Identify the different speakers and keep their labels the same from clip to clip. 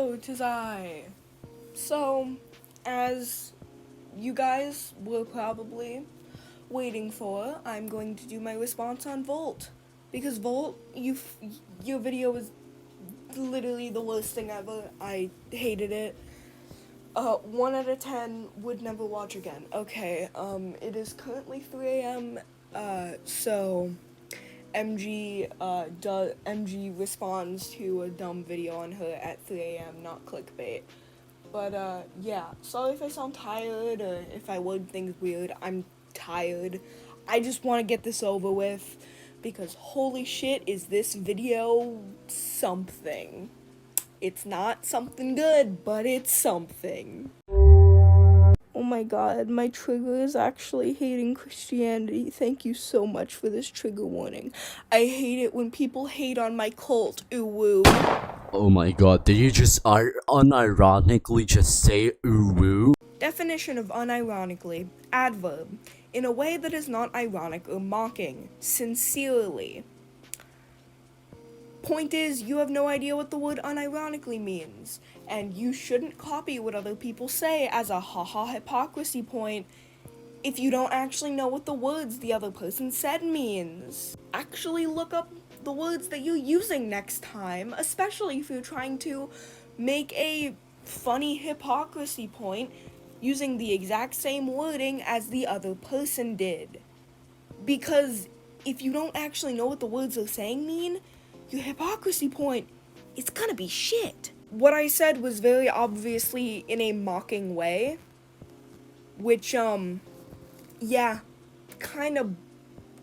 Speaker 1: Hello, 'tis I. So, as you guys were probably waiting for, I'm going to do my response on Volt. Because Volt, your video was literally the worst thing ever. I hated it. 1 out of 10 would never watch again. Okay, it is currently 3 a.m., so MG responds to a dumb video on her at 3 a.m., not clickbait. But, yeah, sorry if I sound tired or if I word things weird. I'm tired. I just want to get this over with because holy shit, is this video something. It's not something good, but it's something. Oh my god, my trigger is actually hating Christianity. Thank you so much for this trigger warning. I hate it when people hate on my cult. Ooh woo.
Speaker 2: Oh my god, did you just unironically just say ooh woo?
Speaker 1: Definition of unironically, adverb, in a way that is not ironic or mocking, sincerely. Point is, you have no idea what the word unironically means, and you shouldn't copy what other people say as a haha hypocrisy point if you don't actually know what the words the other person said means. Actually look up the words that you're using next time, especially if you're trying to make a funny hypocrisy point using the exact same wording as the other person did. Because if you don't actually know what the words they're saying mean, your hypocrisy point is gonna be shit. What I said was very obviously in a mocking way, which, yeah, kind of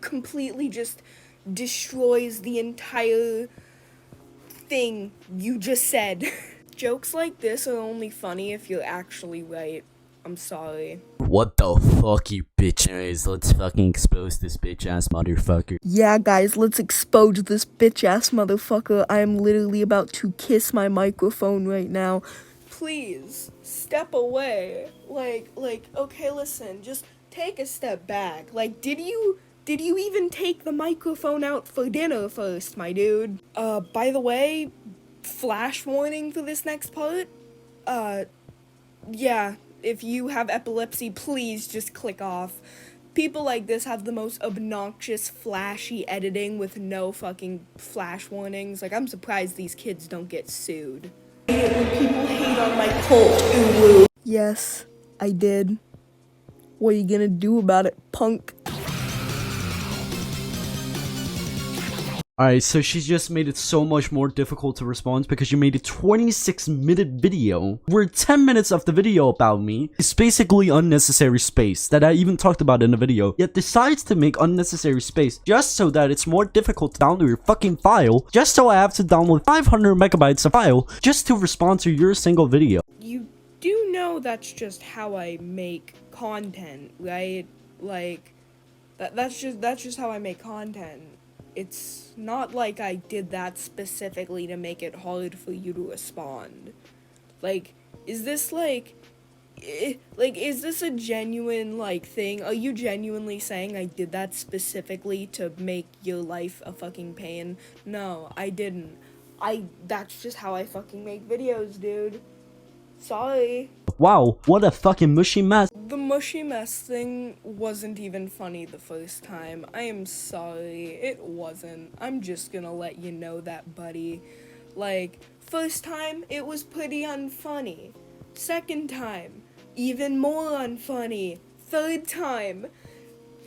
Speaker 1: completely just destroys the entire thing you just said. Jokes like this are only funny if you're actually right. I'm sorry.
Speaker 2: What the fuck, you bitch? Anyways, let's fucking expose this bitch ass motherfucker.
Speaker 1: Yeah, guys, let's expose this bitch ass motherfucker. I am literally about to kiss my microphone right now. Please, step away. Like, okay, listen, just take a step back. Like, did you even take the microphone out for dinner first, my dude? By the way, flash warning for this next part. Yeah, if you have epilepsy, please just click off. People like this have the most obnoxious, flashy editing with no fucking flash warnings. Like, I'm surprised these kids don't get sued. When people hate on my cult, ooh woo. Yes, I did. What are you gonna do about it, punk?
Speaker 2: Alright, so she just made it so much more difficult to respond because you made a 26-minute video where 10 minutes of the video about me is basically unnecessary space that I even talked about in the video, yet decides to make unnecessary space just so that it's more difficult to download your fucking file, just so I have to download 500 megabytes of file just to respond to your single video.
Speaker 1: You do know that's just how I make content, right? Like, that's just how I make content. It's not like I did that specifically to make it hard for you to respond. Like, is this is this a genuine, like, thing? Are you genuinely saying I did that specifically to make your life a fucking pain? No, I didn't. That's just how I fucking make videos, dude. Sorry.
Speaker 2: Wow, what a fucking mushy mess.
Speaker 1: The mushy mess thing wasn't even funny the first time. I am sorry, it wasn't. I'm just gonna let you know that, buddy. Like, first time, it was pretty unfunny. Second time, even more unfunny. Third time,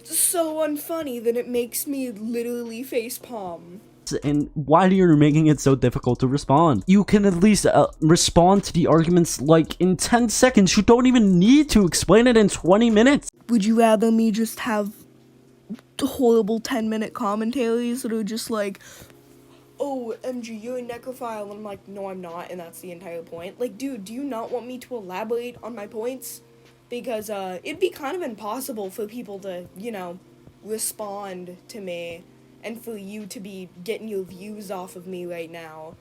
Speaker 1: so unfunny that it makes me literally facepalm.
Speaker 2: And why are you making it so difficult to respond? You can at least respond to the arguments like in 10 seconds. You don't even need to explain it in 20 minutes.
Speaker 1: Would you rather me just have horrible 10-minute commentaries that are just like, oh, MG, you're a necrophile, and I'm like, no, I'm not, and that's the entire point? Like, dude, do you not want me to elaborate on my points? Because, it'd be kind of impossible for people to, you know, respond to me, and for you to be getting your views off of me right now.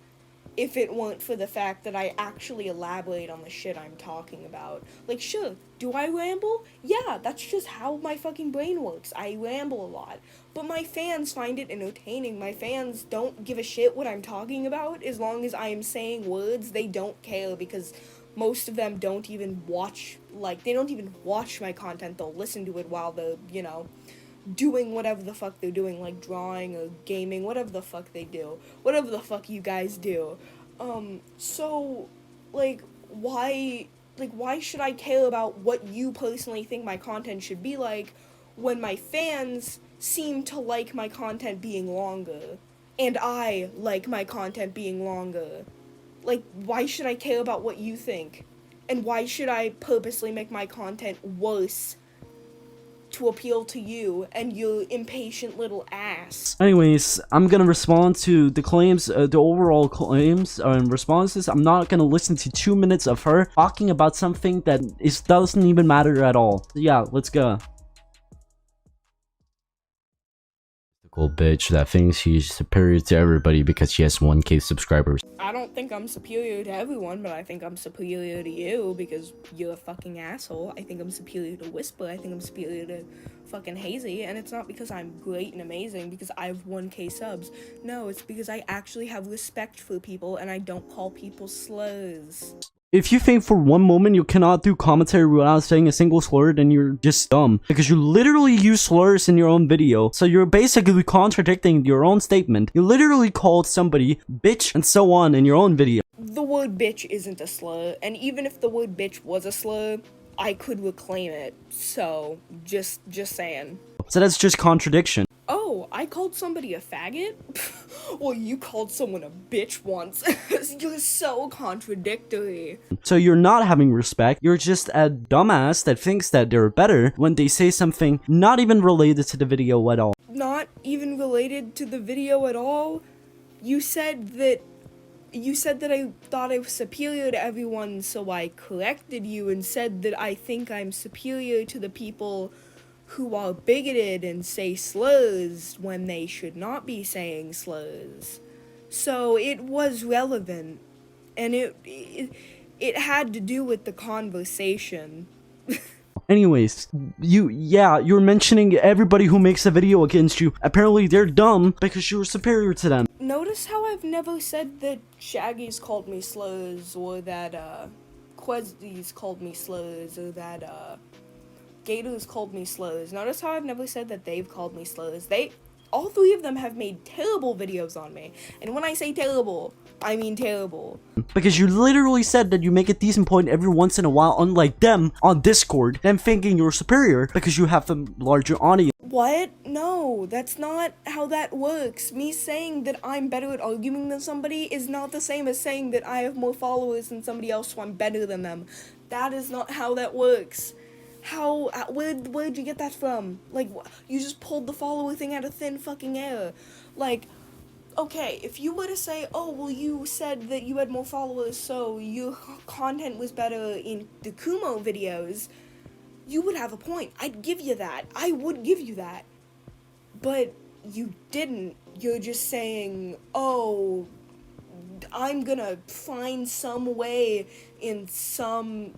Speaker 1: if it weren't for the fact that I actually elaborate on the shit I'm talking about. Like, sure, do I ramble? Yeah, that's just how my fucking brain works. I ramble a lot. But my fans find it entertaining. My fans don't give a shit what I'm talking about. As long as I am saying words, they don't care, because most of them don't even watch, like, they don't even watch my content. They'll listen to it while they're, doing whatever the fuck they're doing, like drawing or gaming, whatever the fuck they do, whatever the fuck you guys do. So, like, why should I care about what you personally think my content should be like when my fans seem to like my content being longer, and I like my content being longer? Like, why should I care about what you think? And why should I purposely make my content worse to appeal to you and your impatient little ass?
Speaker 2: Anyways, I'm gonna respond to the claims, the overall claims and responses. I'm not gonna listen to 2 minutes of her talking about something that doesn't even matter at all. Yeah, let's go. Bitch that thinks she's superior to everybody because she has 1K subscribers.
Speaker 1: I don't think I'm superior to everyone, but I think I'm superior to you because you're a fucking asshole. I think I'm superior to Whisper. I think I'm superior to fucking Hazy, and it's not because I'm great and amazing because I have 1K subs. No, it's because I actually have respect for people and I don't call people slurs.
Speaker 2: If you think for one moment you cannot do commentary without saying a single slur, then you're just dumb. Because you literally use slurs in your own video. So you're basically contradicting your own statement. You literally called somebody bitch and so on in your own video.
Speaker 1: The word bitch isn't a slur, and even if the word bitch was a slur, I could reclaim it. So, just saying.
Speaker 2: So that's just contradiction.
Speaker 1: Oh, I called somebody a faggot? Well, you called someone a bitch once. You're so contradictory.
Speaker 2: So you're not having respect, you're just a dumbass that thinks that they're better when they say something not even related to the video at all.
Speaker 1: Not even related to the video at all? You said that I thought I was superior to everyone, so I corrected you and said that I think I'm superior to the people who are bigoted and say slurs when they should not be saying slurs. So it was relevant, and it had to do with the conversation.
Speaker 2: Anyways, you're mentioning everybody who makes a video against you. Apparently they're dumb because you're superior to them.
Speaker 1: Notice how I've never said that Shaggy's called me slurs, or that Quezzy's called me slurs, or that Gators called me slurs. Notice how I've never said that they've called me slurs. All three of them have made terrible videos on me. And when I say terrible, I mean terrible.
Speaker 2: Because you literally said that you make a decent point every once in a while, unlike them on Discord, them thinking you're superior because you have a larger audience.
Speaker 1: What? No, that's not how that works. Me saying that I'm better at arguing than somebody is not the same as saying that I have more followers than somebody else, so I'm better than them. That is not how that works. Where'd you get that from? Like, you just pulled the follower thing out of thin fucking air. Like, okay, if you were to say, oh, well, you said that you had more followers, so your content was better in the Kumo videos, you would have a point. I'd give you that. I would give you that. But you didn't. You're just saying, oh, I'm gonna find some way in some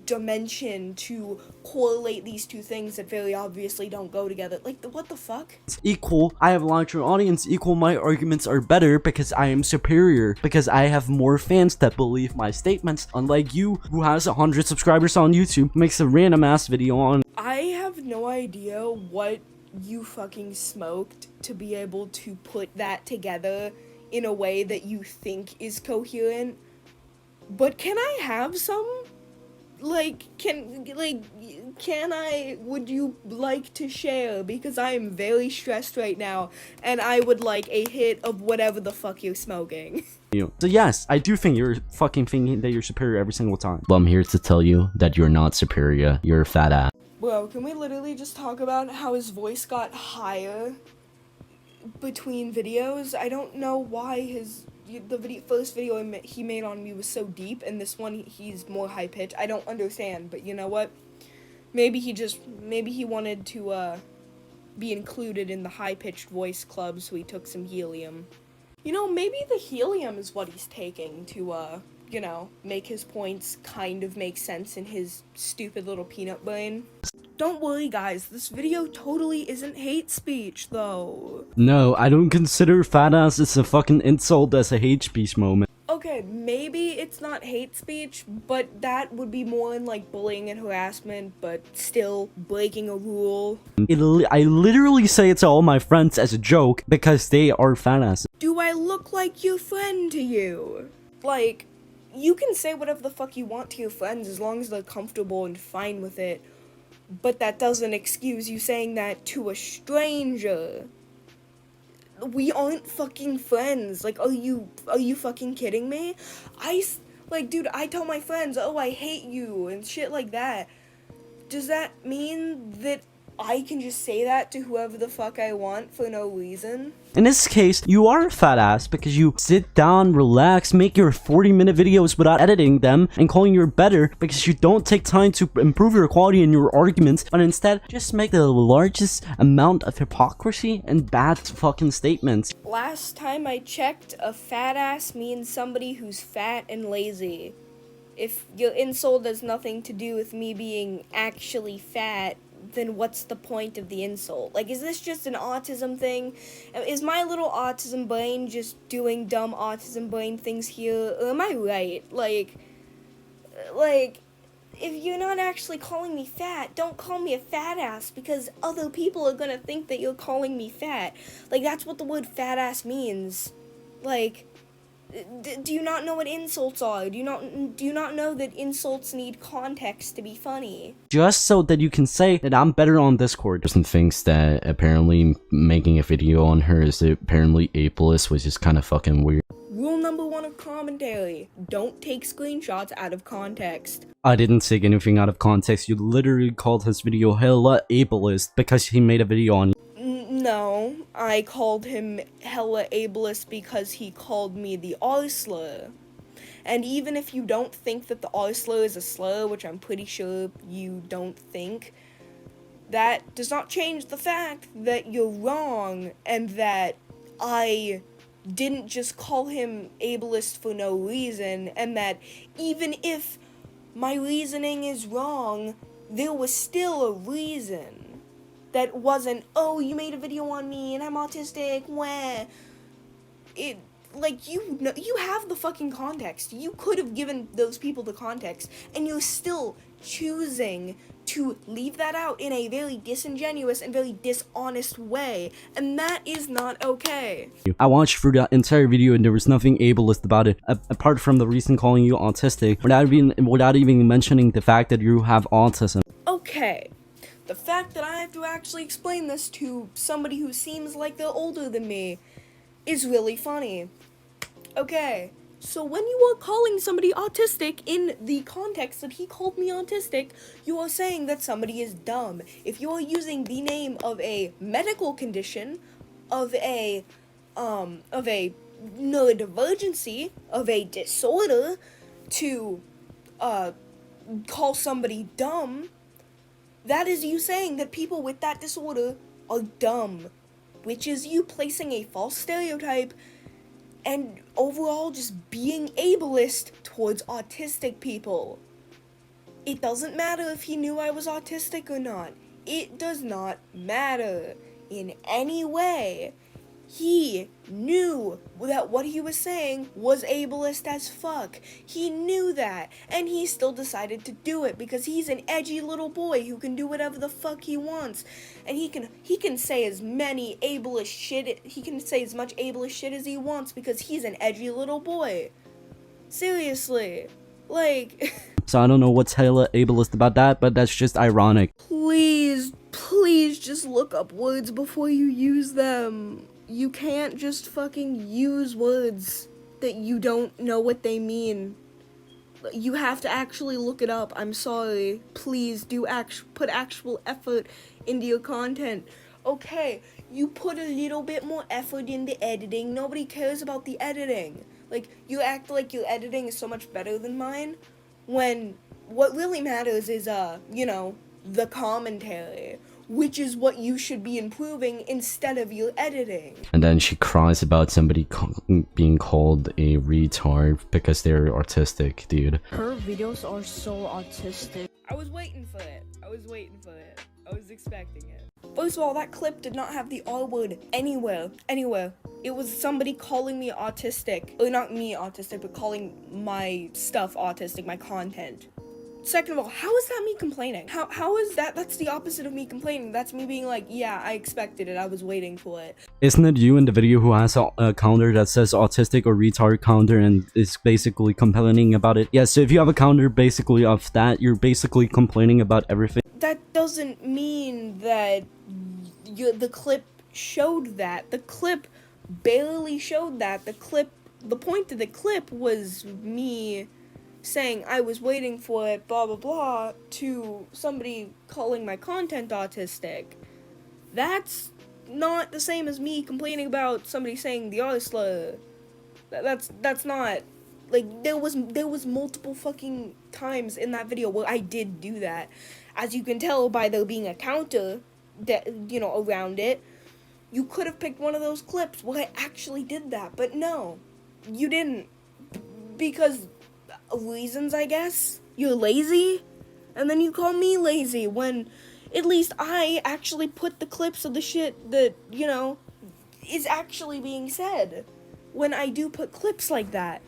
Speaker 1: dimension to correlate these two things that very obviously don't go together. Like, what the fuck?
Speaker 2: It's equal. I have a larger audience. Equal. My arguments are better because I am superior. Because I have more fans that believe my statements. Unlike you, who has 100 subscribers on YouTube, makes a random ass video on.
Speaker 1: I have no idea what you fucking smoked to be able to put that together in a way that you think is coherent. But can I have some? Would you like to share? Because I am very stressed right now, and I would like a hit of whatever the fuck you're smoking.
Speaker 2: So yes, I do think you're fucking thinking that you're superior every single time. But I'm here to tell you that you're not superior. You're a fat ass.
Speaker 1: Bro, can we literally just talk about how his voice got higher between videos? I don't know why the first video he made on me was so deep, and this one he's more high pitched. I don't understand, but you know what? Maybe he wanted to be included in the high pitched voice club, so he took some helium. You know, maybe the helium is what he's taking to, make his points kind of make sense in his stupid little peanut brain. Don't worry, guys, this video totally isn't hate speech, though.
Speaker 2: No, I don't consider fat ass as a fucking insult as a hate speech moment.
Speaker 1: Okay, maybe it's not hate speech, but that would be more in like bullying and harassment, but still breaking a rule.
Speaker 2: I literally say it to all my friends as a joke because they are fat asses.
Speaker 1: Do I look like your friend to you? Like, you can say whatever the fuck you want to your friends as long as they're comfortable and fine with it, but that doesn't excuse you saying that to a stranger. We aren't fucking friends. Like, are you fucking kidding me? Dude, I tell my friends, oh, I hate you, and shit like that. Does that mean that I can just say that to whoever the fuck I want for no reason?
Speaker 2: In this case, you are a fat ass because you sit down, relax, make your 40-minute videos without editing them and calling you're better because you don't take time to improve your quality in your arguments, but instead just make the largest amount of hypocrisy and bad fucking statements.
Speaker 1: Last time I checked, a fat ass means somebody who's fat and lazy. If your insult has nothing to do with me being actually fat, then what's the point of the insult? Like, is this just an autism thing? Is my little autism brain just doing dumb autism brain things here? Or am I right? Like, if you're not actually calling me fat, don't call me a fat ass because other people are gonna think that you're calling me fat. Like, that's what the word fat ass means. Like, do you not know what insults are? Do you not know that insults need context to be funny?
Speaker 2: Just so that you can say that I'm better on Discord. Person thinks that apparently making a video on her is apparently ableist, which is kind of fucking weird.
Speaker 1: Rule number 1 of commentary: don't take screenshots out of context.
Speaker 2: I didn't take anything out of context. You literally called his video hella ableist because he made a video on.
Speaker 1: No, I called him hella ableist because he called me the R slur. And even if you don't think that the R slur is a slur, which I'm pretty sure you don't think, that does not change the fact that you're wrong and that I didn't just call him ableist for no reason, and that even if my reasoning is wrong, there was still a reason. That wasn't, oh, you made a video on me and I'm autistic, wah. You have the fucking context. You could have given those people the context, and you're still choosing to leave that out in a very disingenuous and very dishonest way, and that is not okay.
Speaker 2: I watched through the entire video and there was nothing ableist about it, apart from the reason calling you autistic, without even mentioning the fact that you have autism.
Speaker 1: Okay. The fact that I have to actually explain this to somebody who seems like they're older than me is really funny. Okay, so when you are calling somebody autistic in the context that he called me autistic, you are saying that somebody is dumb. If you are using the name of a medical condition, of a neurodivergency, of a disorder, to call somebody dumb, that is you saying that people with that disorder are dumb, which is you placing a false stereotype and overall just being ableist towards autistic people. It doesn't matter if he knew I was autistic or not. It does not matter in any way. He knew that what he was saying was ableist as fuck. He knew that, and he still decided to do it because he's an edgy little boy who can do whatever the fuck he wants. And he can say as many ableist shit, he can say as much ableist shit as he wants because he's an edgy little boy. Seriously. Like
Speaker 2: So I don't know what's hella ableist about that, but that's just ironic.
Speaker 1: Please just look up words before you use them. You can't just fucking use words that you don't know what they mean. You have to actually look it up. I'm sorry. Please do put actual effort into your content. Okay, you put a little bit more effort in the editing. Nobody cares about the editing. Like, you act like your editing is so much better than mine, when what really matters is, the commentary. which is what you should be improving instead of your editing.
Speaker 2: And then she cries about somebody being called a retard because they're autistic, dude.
Speaker 3: Her videos are so autistic.
Speaker 1: I was waiting for it. I was expecting it. First of all, that clip did not have the R word anywhere. It was somebody calling me autistic. Or not me autistic, but calling my stuff autistic, my content. Second of all, how is that me complaining? How is that? That's the opposite of me complaining. That's me being like, yeah, I expected it. I was waiting for it.
Speaker 2: Isn't it you in the video who has a counter that says autistic or retard counter and is basically complaining about it? Yeah, so if you have a counter basically of that, you're basically complaining about everything.
Speaker 1: That doesn't mean that the clip showed that. The clip barely showed that. The point of the clip was me saying I was waiting for it, blah blah blah, to somebody calling my content autistic. That's not the same as me complaining about somebody saying the R slur. That's not, like, there was multiple fucking times in that video where I did do that. As you can tell by there being a counter that, you know, around it. You could have picked one of those clips where I actually did that, but no, you didn't, because reasons, I guess. You're lazy, and then you call me lazy when at least I actually put the clips of the shit that, you know, is actually being said when I do put clips like that.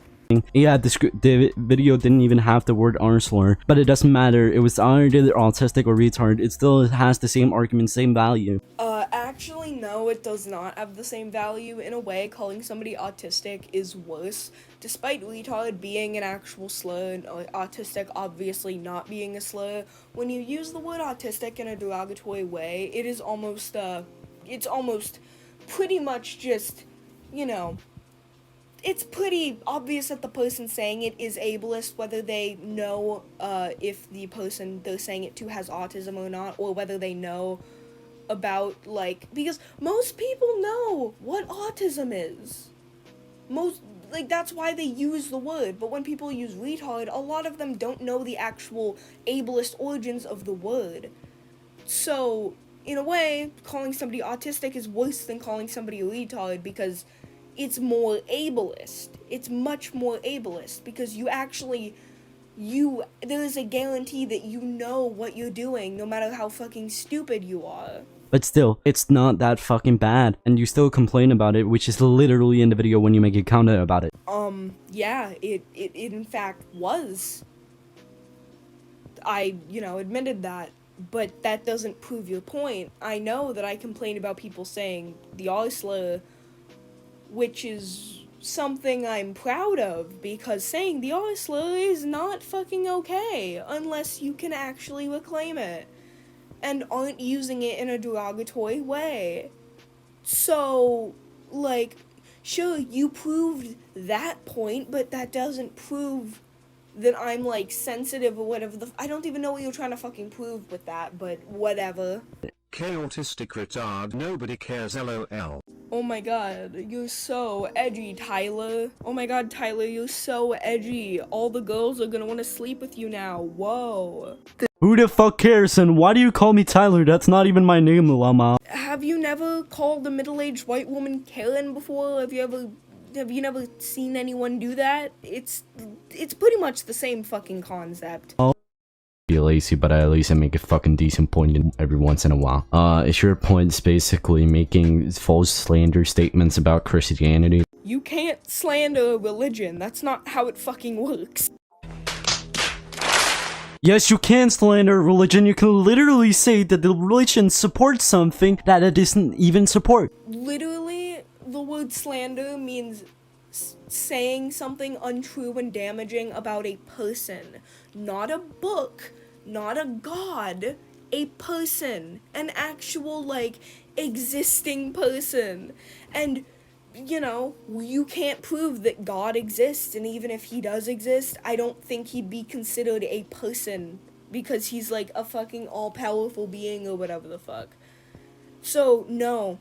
Speaker 2: Yeah, the video didn't even have the word R slur, but it doesn't matter. It was either autistic or retard. It still has the same argument, same value.
Speaker 1: Actually, no, it does not have the same value. In a way, calling somebody autistic is worse. Despite retard being an actual slur and autistic obviously not being a slur, when you use the word autistic in a derogatory way, it is almost, it's almost pretty much just, you know, it's pretty obvious that the person saying it is ableist, whether they know if the person they're saying it to has autism or not, or whether they know about, like, because most people know what autism is. Like, that's why they use the word, but when people use retard, a lot of them don't know the actual ableist origins of the word. So, in a way, calling somebody autistic is worse than calling somebody a retard, because it's more ableist. It's much more ableist, because there is a guarantee that you know what you're doing, no matter how fucking stupid you are.
Speaker 2: But still, it's not that fucking bad, and you still complain about it, which is literally in the video when you make a counter about it.
Speaker 1: Yeah, it in fact was. I, you know, admitted that, but that doesn't prove your point. I know that I complain about people saying the R slur, which is something I'm proud of, because saying the R slur is not fucking okay, unless you can actually reclaim it, and aren't using it in a derogatory way. So, like, sure, you proved that point, but that doesn't prove that I'm, like, sensitive or whatever I don't even know what you're trying to fucking prove with that, but whatever.
Speaker 4: K-autistic retard, nobody cares, lol.
Speaker 1: Oh my god, you're so edgy, Tyler. Oh my god, Tyler, you're so edgy. All the girls are gonna want to sleep with you now. Whoa.
Speaker 2: Who the fuck cares, and why do you call me Tyler? That's not even my name, Lama.
Speaker 1: Have you never called a middle-aged white woman Karen before? Have you never seen anyone do that? It's pretty much the same fucking concept.
Speaker 2: Be lazy, but at least I make a fucking decent point every once in a while. Is your point basically making false slander statements about Christianity?
Speaker 1: You can't slander religion. That's not how it fucking works.
Speaker 2: Yes, you can slander religion. You can literally say that the religion supports something that it doesn't even support.
Speaker 1: Literally, the word slander means saying something untrue and damaging about a person. Not a book, not a god, a person. An actual, like, existing person. And, you know, you can't prove that God exists, and even if he does exist, I don't think he'd be considered a person, because he's like a fucking all-powerful being or whatever the fuck. So, no,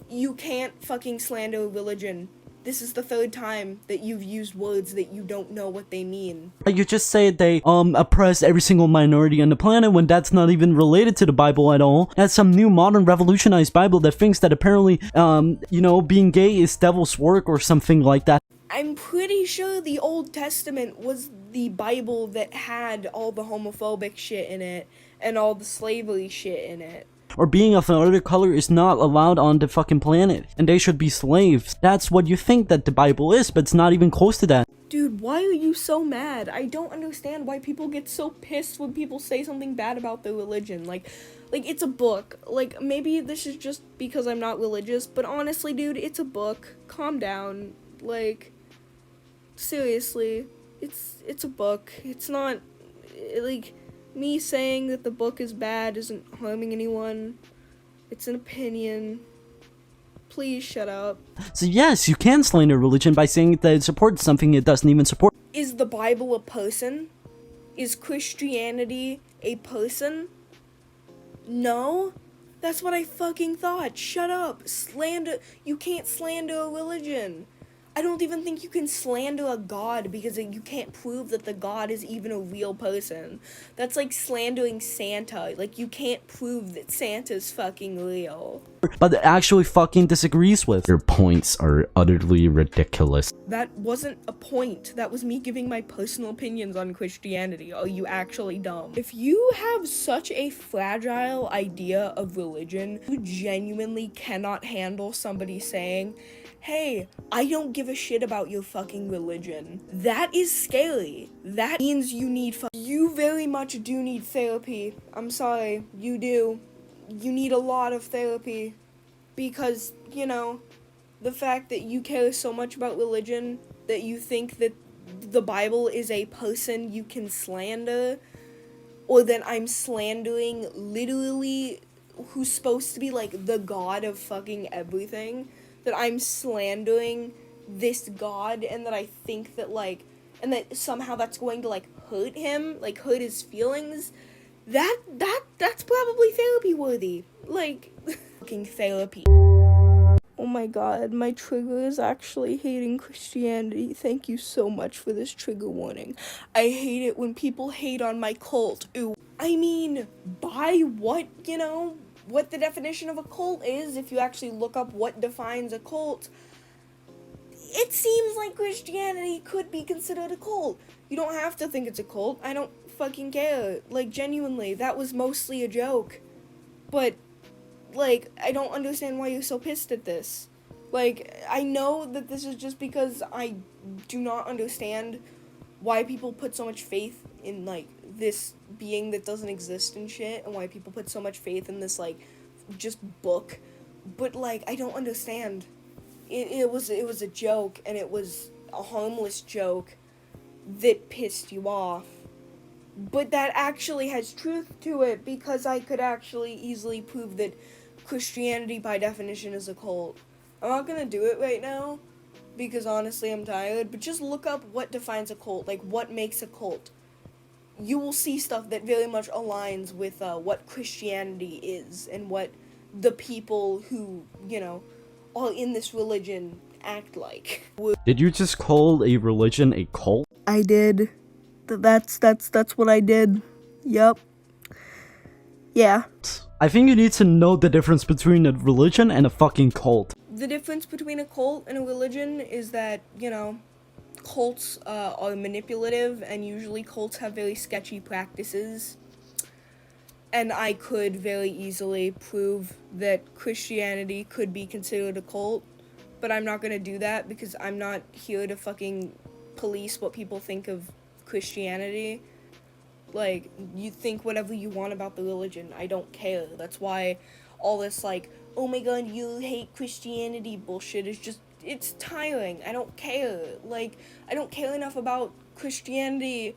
Speaker 1: you can't fucking slander religion. this is the third time that you've used words that you don't know what they mean.
Speaker 2: You just say they oppress every single minority on the planet when that's not even related to the Bible at all. That's some new modern revolutionized Bible that thinks that apparently you know, being gay is devil's work or something like that.
Speaker 1: I'm pretty sure the Old Testament was the Bible that had all the homophobic shit in it and all the slavery shit in it.
Speaker 2: Or being of another color is not allowed on the fucking planet, and they should be slaves. That's what you think that the Bible is, but it's not even close to that.
Speaker 1: Dude, why are you so mad? I don't understand why people get so pissed when people say something bad about their religion. Like, it's a book. Like, maybe this is just because I'm not religious, but honestly, dude, it's a book. Calm down. Like, seriously, it's a book. It's not, like, me saying that the book is bad isn't harming anyone. It's an opinion. Please shut up.
Speaker 2: So yes, you can slander religion by saying that it supports something it doesn't even support.
Speaker 1: Is the Bible a person? Is Christianity a person? No? That's what I fucking thought. Shut up. You can't slander a religion. I don't even think you can slander a god because you can't prove that the god is even a real person. That's like slandering Santa. Like, you can't prove that Santa's fucking real.
Speaker 2: But it actually fucking disagrees with. Your points are utterly ridiculous.
Speaker 1: That wasn't a point. That was me giving my personal opinions on Christianity. Are you actually dumb? If you have such a fragile idea of religion, you genuinely cannot handle somebody saying, hey, I don't give a shit about your fucking religion. That is scary. That means you need you very much do need therapy. I'm sorry, you do. You need a lot of therapy. Because, you know, the fact that you care so much about religion, that you think that the Bible is a person you can slander, or that I'm slandering literally who's supposed to be like the god of fucking everything, that I'm slandering this god, and that I think that, like, and that somehow that's going to, like, hurt him, like, hurt his feelings, that's probably therapy worthy. Like, fucking therapy. Oh my god, my trigger is actually hating Christianity. Thank you so much for this trigger warning. I hate it when people hate on my cult. Ooh. I mean, by what, you know, what the definition of a cult is, if you actually look up what defines a cult, it seems like Christianity could be considered a cult. You don't have to think it's a cult. I don't fucking care. Like, genuinely, that was mostly a joke. But, like, I don't understand why you're so pissed at this. Like, I know that this is just because I do not understand why people put so much faith in, like, this being that doesn't exist and shit, and why people put so much faith in this, like, just book. But, like, I don't understand. It was a joke, and it was a harmless joke that pissed you off. But that actually has truth to it, because I could actually easily prove that Christianity by definition is a cult. I'm not gonna do it right now, because honestly I'm tired, but just look up what defines a cult, like what makes a cult. You will see stuff that very much aligns with what Christianity is, and what the people who, you know, are in this religion act like.
Speaker 2: Did you just call a religion a cult?
Speaker 1: I did. That's what I did. Yep. Yeah.
Speaker 2: I think you need to know the difference between a religion and a fucking cult.
Speaker 1: The difference between a cult and a religion is that, you know, cults are manipulative, and usually cults have very sketchy practices. And I could very easily prove that Christianity could be considered a cult, but I'm not gonna do that because I'm not here to fucking police what people think of Christianity. Like, you think whatever you want about the religion, I don't care. That's why all this, like, oh my god, you hate Christianity bullshit is just, it's tiring. I don't care. Like, I don't care enough about Christianity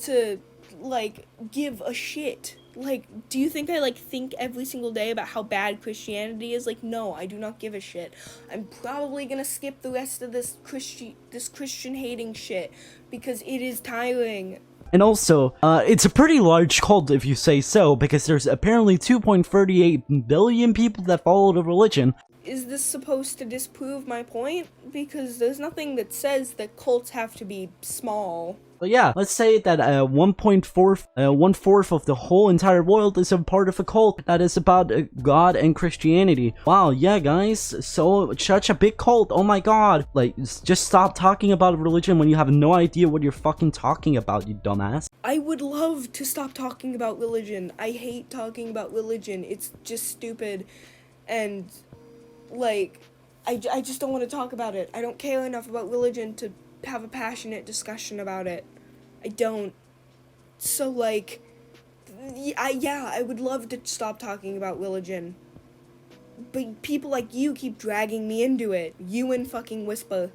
Speaker 1: to, like, give a shit. Like, do you think I, like, think every single day about how bad Christianity is? Like, no, I do not give a shit. I'm probably gonna skip the rest of this Christian hating shit, because it is tiring.
Speaker 2: And also, it's a pretty large cult if you say so, because there's apparently 2.38 billion people that follow the religion.
Speaker 1: is this supposed to disprove my point? Because there's nothing that says that cults have to be small.
Speaker 2: But yeah, let's say that 1/4 of the whole entire world is a part of a cult that is about God and Christianity. Wow, yeah, guys, so such a big cult. Oh my god, like, just stop talking about religion when you have no idea what you're fucking talking about, you dumbass.
Speaker 1: I would love to stop talking about religion. I hate talking about religion. It's just stupid, and like, I just don't want to talk about it. I don't care enough about religion to have a passionate discussion about it. I don't. So, like, I would love to stop talking about religion. But people like you keep dragging me into it. You and fucking Whisper.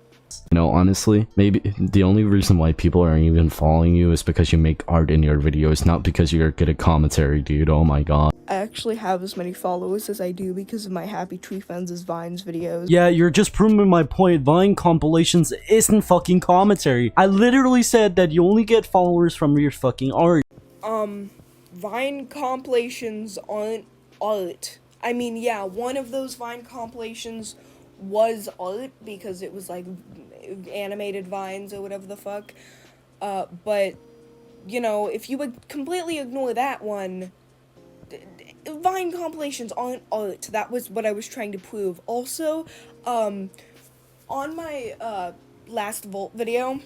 Speaker 2: You know, honestly, maybe the only reason why people aren't even following you is because you make art in your videos, not because you're good at commentary, dude. Oh my god.
Speaker 1: I actually have as many followers as I do because of my Happy Tree Friends' Vines videos.
Speaker 2: Yeah, you're just proving my point. Vine compilations isn't fucking commentary. I literally said that you only get followers from your fucking art.
Speaker 1: Vine compilations aren't art. I mean, yeah, one of those Vine compilations was art because it was like animated vines or whatever the fuck. But, you know, if you would completely ignore that one, Vine compilations aren't art. That was what I was trying to prove. Also, on my last Volt video,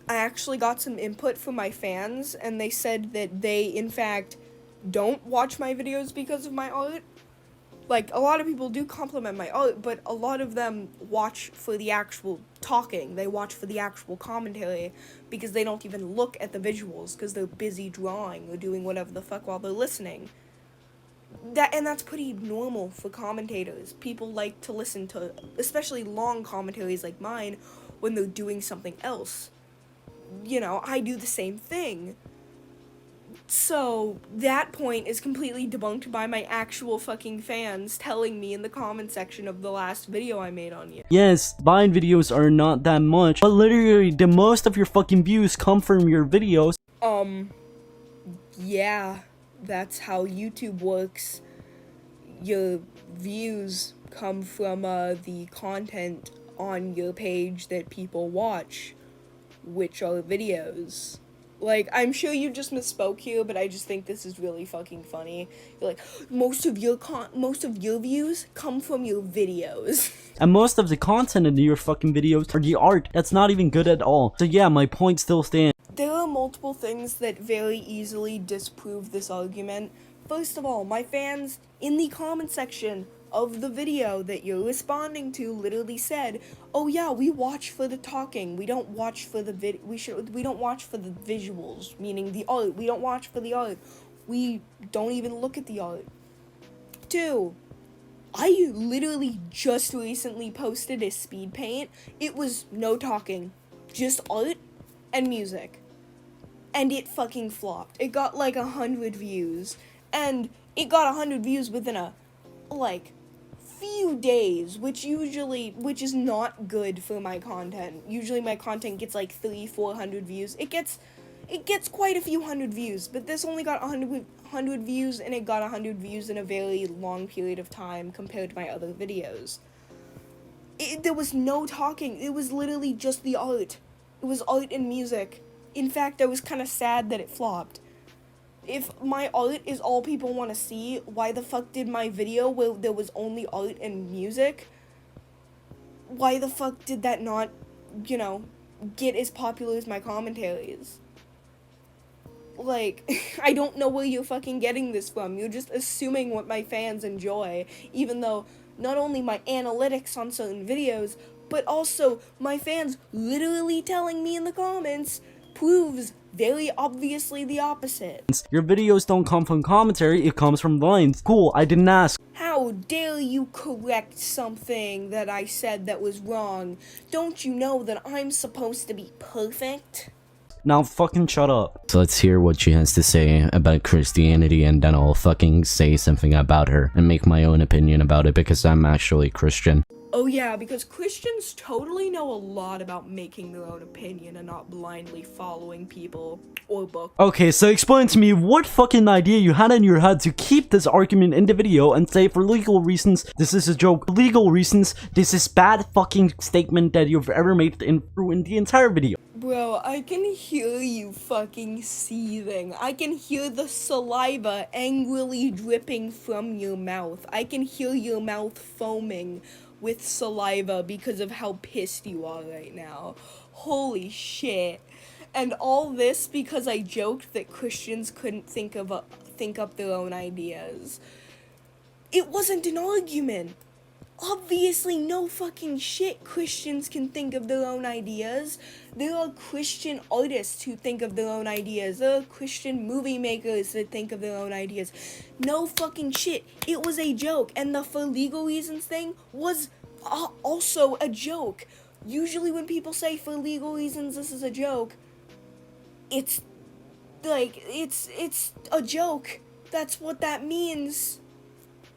Speaker 1: I actually got some input from my fans, and they said that they, in fact, don't watch my videos because of my art. Like, a lot of people do compliment my art, but a lot of them watch for the actual talking. They watch for the actual commentary because they don't even look at the visuals because they're busy drawing or doing whatever the fuck while they're listening. That's pretty normal for commentators. People like to listen to, especially long commentaries like mine, when they're doing something else. You know, I do the same thing. So, that point is completely debunked by my actual fucking fans telling me in the comment section of the last video I made on you.
Speaker 2: Yes, Vine videos are not that much, but literally the most of your fucking views come from your videos.
Speaker 1: Yeah, that's how YouTube works. Your views come from the content on your page that people watch, which are videos. Like, I'm sure you just misspoke here, but I just think this is really fucking funny. You're like, most of your views come from your videos.
Speaker 2: And most of the content in your fucking videos are the art that's not even good at all. So yeah, my point still stands.
Speaker 1: There are multiple things that very easily disprove this argument. First of all, my fans in the comment section of the video that you're responding to literally said, "Oh yeah, we watch for the talking. We don't watch for the we don't watch for the visuals, meaning the art. We don't watch for the art. We don't even look at the art." 2, I literally just recently posted a speed paint. It was no talking, just art and music. And it fucking flopped. It got like 100 views. And it got 100 views within a, like, few days, which is not good for my content. Usually my content gets like 300-400 views. It gets quite a few hundred views, but this only got 100 views, and it got 100 views in a very long period of time compared to my other videos. There was no talking. It was literally just the art. It was art and music. In fact, I was kind of sad that it flopped. If my art is all people want to see, why the fuck did my video where there was only art and music, why the fuck did that not, you know, get as popular as my commentaries? Like, I don't know where you're fucking getting this from. You're just assuming what my fans enjoy, even though not only my analytics on certain videos, but also my fans literally telling me in the comments proves very obviously the opposite.
Speaker 2: Your videos don't come from commentary, it comes from Vines. Cool, I didn't ask.
Speaker 1: How dare you correct something that I said that was wrong? Don't you know that I'm supposed to be perfect?
Speaker 2: Now fucking shut up. So let's hear what she has to say about Christianity, and then I'll fucking say something about her and make my own opinion about it because I'm actually Christian.
Speaker 1: Oh yeah, because Christians totally know a lot about making their own opinion and not blindly following people or books.
Speaker 2: Okay, so explain to me what fucking idea you had in your head to keep this argument in the video and say for legal reasons this is a joke, legal reasons this is bad fucking statement that you've ever made in the entire video.
Speaker 1: Bro, I can hear you fucking seething. I can hear the saliva angrily dripping from your mouth. I can hear your mouth foaming with saliva because of how pissed you are right now. Holy shit. And all this because I joked that Christians couldn't think up their own ideas. It wasn't an argument. Obviously, no fucking shit Christians can think of their own ideas. There are Christian artists who think of their own ideas. There are Christian movie makers that think of their own ideas. No fucking shit. It was a joke. And the for legal reasons thing was also a joke. Usually when people say for legal reasons this is a joke, it's like, it's a joke. That's what that means.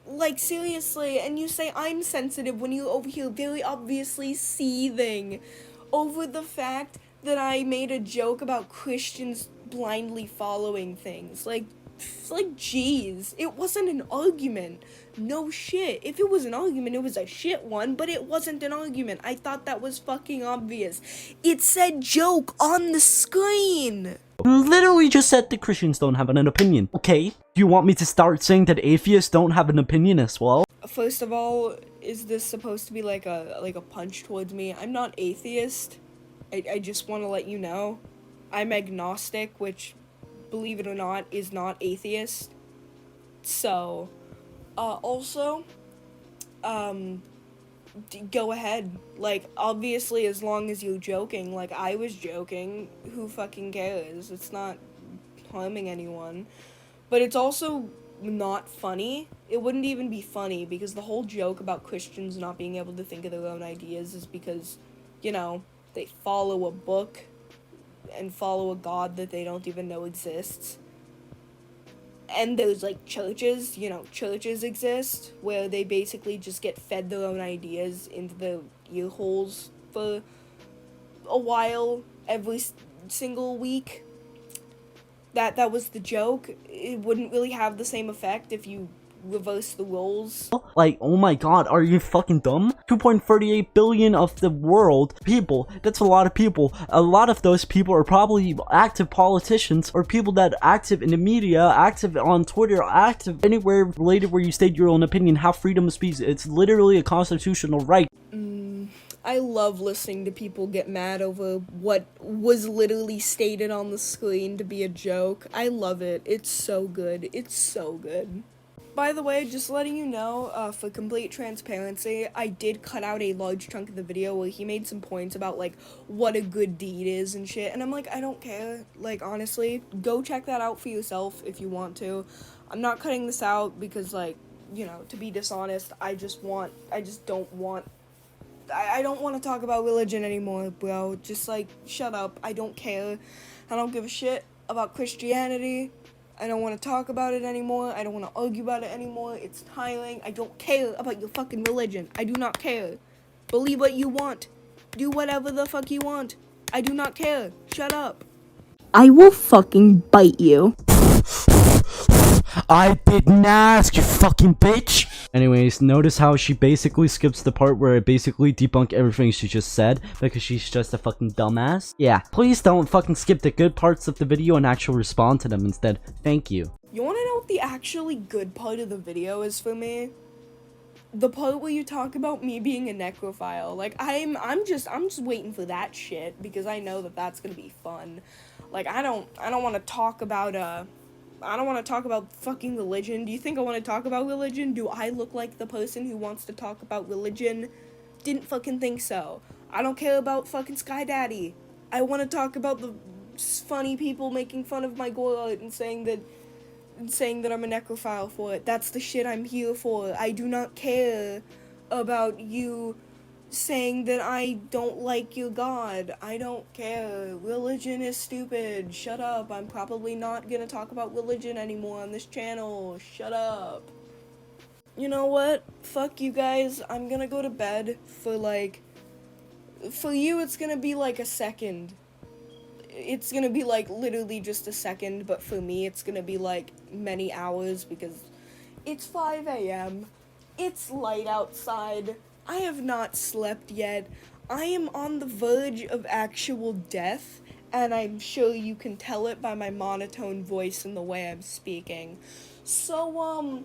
Speaker 1: Like, seriously, and you say I'm sensitive when you're over here very obviously seething over the fact that I made a joke about Christians blindly following things. Like, jeez, it wasn't an argument. No shit. If it was an argument, it was a shit one, but it wasn't an argument. I thought that was fucking obvious. It said joke on the screen.
Speaker 2: Literally just said that Christians don't have an opinion. Okay, do you want me to start saying that atheists don't have an opinion as well?
Speaker 1: First of all, is this supposed to be like a punch towards me? I'm not atheist. I just want to let you know. I'm agnostic, which, believe it or not, is not atheist. So, also, go ahead. Like, obviously, as long as you're joking, like I was joking, who fucking cares? It's not harming anyone. But it's also not funny. It wouldn't even be funny because the whole joke about Christians not being able to think of their own ideas is because, you know, they follow a book and follow a god that they don't even know exists. And there's, like, churches, you know, churches exist where they basically just get fed their own ideas into the ear holes for a while every single week. That was the joke. It wouldn't really have the same effect if you reverse the roles.
Speaker 2: Like, oh my god, are you fucking dumb? 2.38 billion of the world people, that's a lot of people. A lot of those people are probably active politicians or people that are active in the media, active on Twitter, active anywhere related where you state your own opinion, have freedom of speech. It's literally a constitutional right.
Speaker 1: I love listening to people get mad over what was literally stated on the screen to be a joke. I love it. It's so good. It's so good. By the way, just letting you know, for complete transparency, I did cut out a large chunk of the video where he made some points about, like, what a good deed is and shit, and I'm like, I don't care. Like, honestly, go check that out for yourself if you want to. I'm not cutting this out because, like, you know, to be dishonest, I don't want to talk about religion anymore, bro. Just, like, shut up. I don't care. I don't give a shit about Christianity. I don't want to talk about it anymore. I don't want to argue about it anymore. It's tiring. I don't care about your fucking religion. I do not care. Believe what you want. Do whatever the fuck you want. I do not care. Shut up.
Speaker 3: I will fucking bite you.
Speaker 2: I didn't ask, you fucking bitch! Anyways, notice how she basically skips the part where I basically debunk everything she just said because she's just a fucking dumbass. Yeah, please don't fucking skip the good parts of the video and actually respond to them instead. Thank you.
Speaker 1: You wanna know what the actually good part of the video is for me? The part where you talk about me being a necrophile. Like, I'm just waiting for that shit because I know that that's gonna be fun. Like, I don't want to talk about fucking religion. Do you think I want to talk about religion? Do I look like the person who wants to talk about religion? Didn't fucking think so. I don't care about fucking Sky Daddy. I want to talk about the funny people making fun of my gore art and saying that I'm a necrophile for it. That's the shit I'm here for. I do not care about you saying that I don't like your god. I don't care. Religion is stupid. Shut up. I'm probably not gonna talk about religion anymore on this channel. Shut up. You know what? Fuck you guys. I'm gonna go to bed for you it's gonna be like a second. It's gonna be like literally just a second, but for me it's gonna be like many hours because it's 5 a.m. It's light outside. I have not slept yet. I am on the verge of actual death, and I'm sure you can tell it by my monotone voice and the way I'm speaking. So,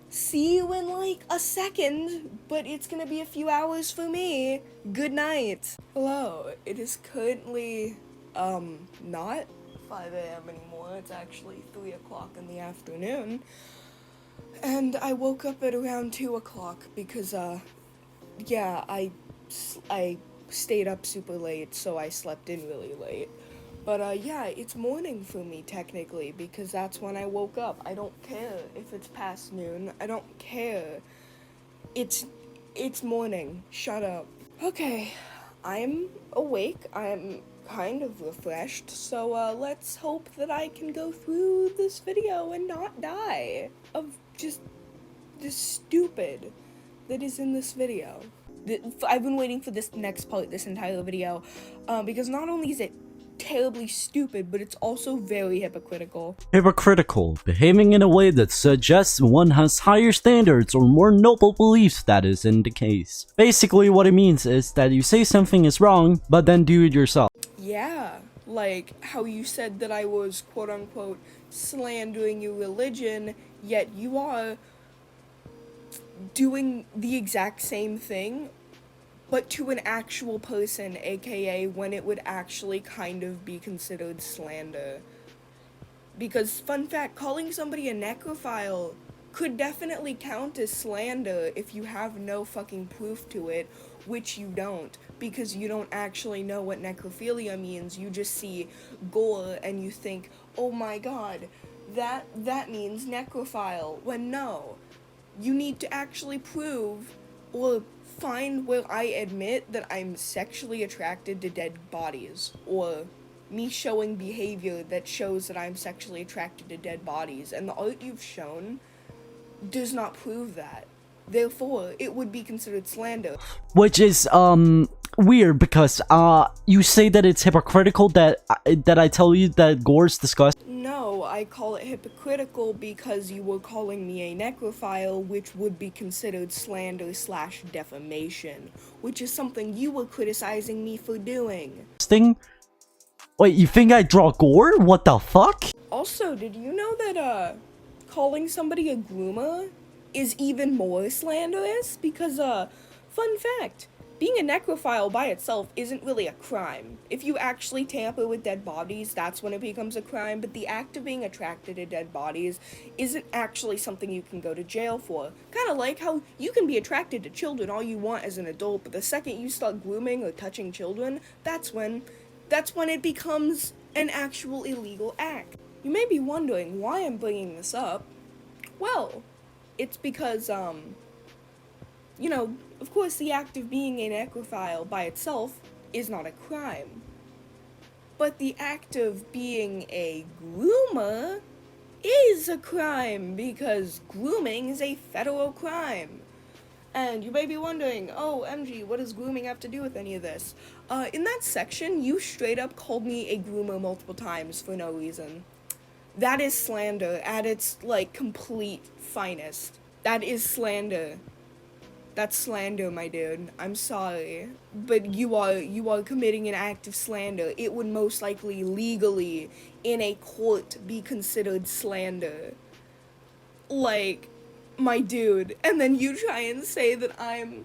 Speaker 1: see you in like a second, but it's gonna be a few hours for me. Good night. Hello, it is currently, not 5 a.m. anymore. It's actually 3 o'clock in the afternoon. And I woke up at around 2 o'clock because, yeah, I stayed up super late, so I slept in really late. But, yeah, it's morning for me, technically, because that's when I woke up. I don't care if it's past noon. I don't care. It's morning. Shut up. Okay, I'm awake. I'm kind of refreshed, so, let's hope that I can go through this video and not die of just the stupid that is in this video. I've been waiting for this next part, this entire video, because not only is it terribly stupid, but it's also very hypocritical.
Speaker 2: Hypocritical, behaving in a way that suggests one has higher standards or more noble beliefs that isn't the case. Basically what it means is that you say something is wrong, but then do it yourself.
Speaker 1: Yeah, like how you said that I was quote-unquote slandering your religion, yet you are doing the exact same thing, but to an actual person, aka when it would actually kind of be considered slander. Because, fun fact, calling somebody a necrophile could definitely count as slander if you have no fucking proof to it, which you don't, because you don't actually know what necrophilia means. You just see gore and you think, oh my god, that means necrophile, when no. You need to actually prove or find where I admit that I'm sexually attracted to dead bodies, or me showing behavior that shows that I'm sexually attracted to dead bodies, and the art you've shown does not prove that. Therefore, it would be considered slander.
Speaker 2: Which is, weird because, you say that it's hypocritical that I tell you that gore's disgusting.
Speaker 1: No, I call it hypocritical because you were calling me a necrophile, which would be considered slander/defamation, which is something you were criticizing me for doing.
Speaker 2: Wait, you think I draw gore? What the fuck?
Speaker 1: Also, did you know that, calling somebody a groomer is even more slanderous? Because, fun fact, being a necrophile by itself isn't really a crime. If you actually tamper with dead bodies, that's when it becomes a crime, but the act of being attracted to dead bodies isn't actually something you can go to jail for. Kinda like how you can be attracted to children all you want as an adult, but the second you start grooming or touching children, that's when it becomes an actual illegal act. You may be wondering why I'm bringing this up. Well, it's because, you know, of course the act of being a necrophile by itself is not a crime. But the act of being a groomer is a crime, because grooming is a federal crime. And you may be wondering, oh, MG, what does grooming have to do with any of this? In that section, you straight up called me a groomer multiple times for no reason. That is slander at its, like, complete finest. That is slander. That's slander, my dude. I'm sorry. But you are committing an act of slander. It would most likely legally, in a court, be considered slander. Like, my dude. And then you try and say that I'm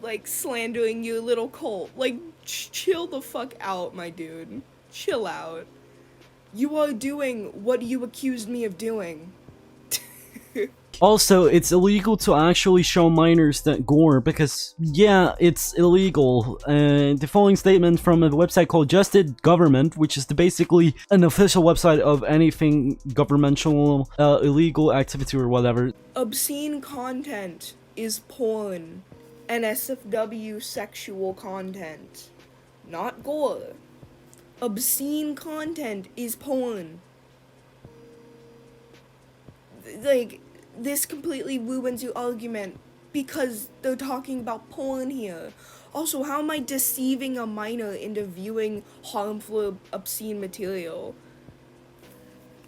Speaker 1: like slandering your little cult. Like, chill the fuck out, my dude. Chill out. You are doing what you accused me of doing.
Speaker 2: Also, it's illegal to actually show minors that gore because, yeah, it's illegal. The following statement from a website called Justed Government, which is basically an official website of anything governmental, illegal activity or whatever.
Speaker 1: Obscene content is porn and SFW sexual content, not gore. Obscene content is porn. Like, this completely ruins your argument because they're talking about porn here. Also, how am I deceiving a minor into viewing harmful, obscene material?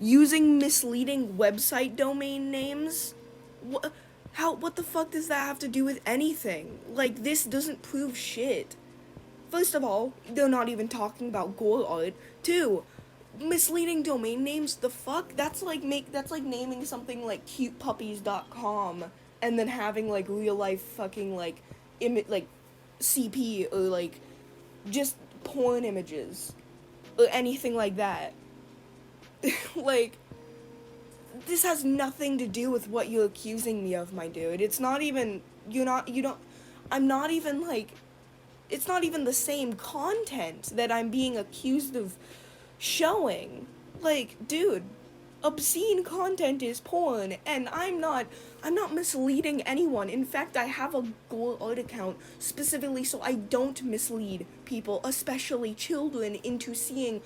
Speaker 1: Using misleading website domain names? What the fuck does that have to do with anything? Like, this doesn't prove shit. First of all, they're not even talking about gore art. Two, misleading domain names, the fuck? That's like naming something like cutepuppies.com and then having like real life fucking like CP or like just porn images or anything like that. Like, this has nothing to do with what you're accusing me of, my dude. It's not even, I'm not even like, it's not even the same content that I'm being accused of showing. Like, dude, obscene content is porn, and I'm not misleading anyone. In fact, I have a gore art account specifically so I don't mislead people, especially children, into seeing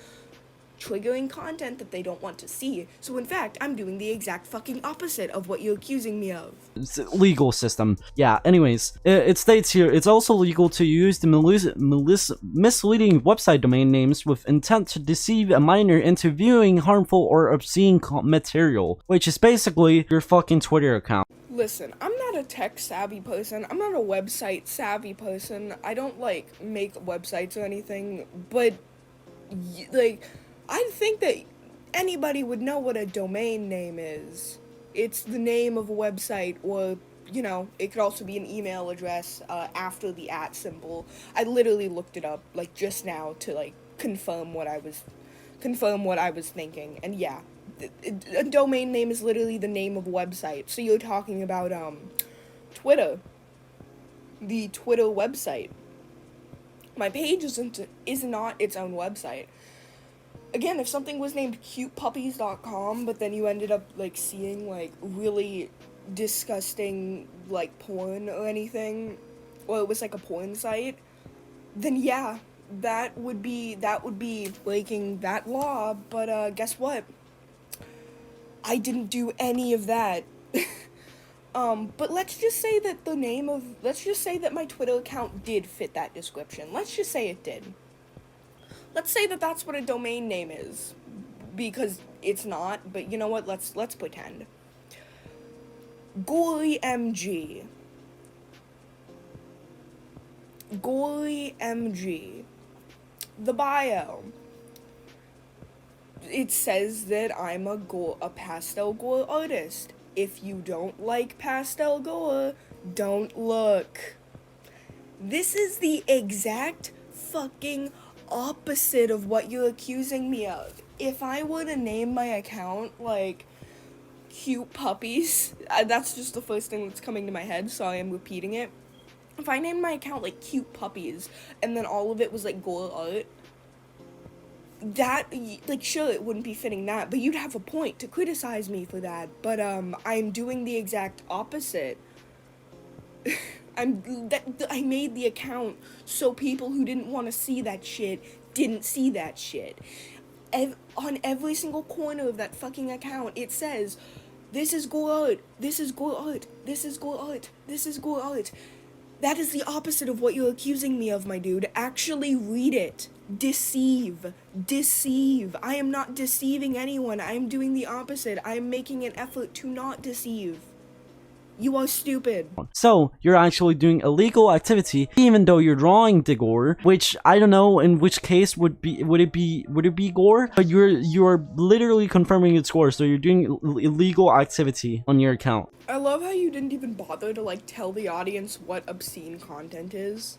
Speaker 1: triggering content that they don't want to see. So in fact, I'm doing the exact fucking opposite of what you're accusing me of.
Speaker 2: It's a legal system. Yeah, anyways, it states here, it's also legal to use the misleading website domain names with intent to deceive a minor into viewing harmful or obscene material, which is basically your fucking Twitter account.
Speaker 1: Listen, I'm not a tech savvy person. I'm not a website savvy person. I don't like make websites or anything, but like, I think that anybody would know what a domain name is. It's the name of a website, or, you know, it could also be an email address after the @ symbol. I literally looked it up, like, just now to, like, confirm what I was thinking. And yeah, a domain name is literally the name of a website. So you're talking about, Twitter. The Twitter website. My page is not its own website. Again, if something was named cutepuppies.com, but then you ended up, like, seeing, like, really disgusting, like, porn or anything, or it was, like, a porn site, then yeah, that would be breaking that law, but, guess what? I didn't do any of that. But let's just say that my Twitter account did fit that description. Let's just say it did. Let's say that that's what a domain name is, because it's not, but you know what, let's pretend. Gory MG. The bio. It says that I'm a pastel gore artist. If you don't like pastel gore, don't look. This is the exact fucking opposite of what you're accusing me of. If I were to name my account, like, Cute Puppies, that's just the first thing that's coming to my head, so I am repeating it. If I named my account, like, Cute Puppies, and then all of it was, like, gore art, that, like, sure, it wouldn't be fitting that, but you'd have a point to criticize me for that, but, I'm doing the exact opposite. I made the account so people who didn't want to see that shit didn't see that shit. On every single corner of that fucking account, it says, this is gore art, this is gore art, this is gore art, this is gore art. That is the opposite of what you're accusing me of, my dude. Actually read it. Deceive. I am not deceiving anyone. I am doing the opposite. I am making an effort to not deceive. You are stupid.
Speaker 2: So, you're actually doing illegal activity, even though you're drawing the gore, which, I don't know in which case would it be gore? But you're literally confirming it's gore, so you're doing illegal activity on your account.
Speaker 1: I love how you didn't even bother to, like, tell the audience what obscene content is.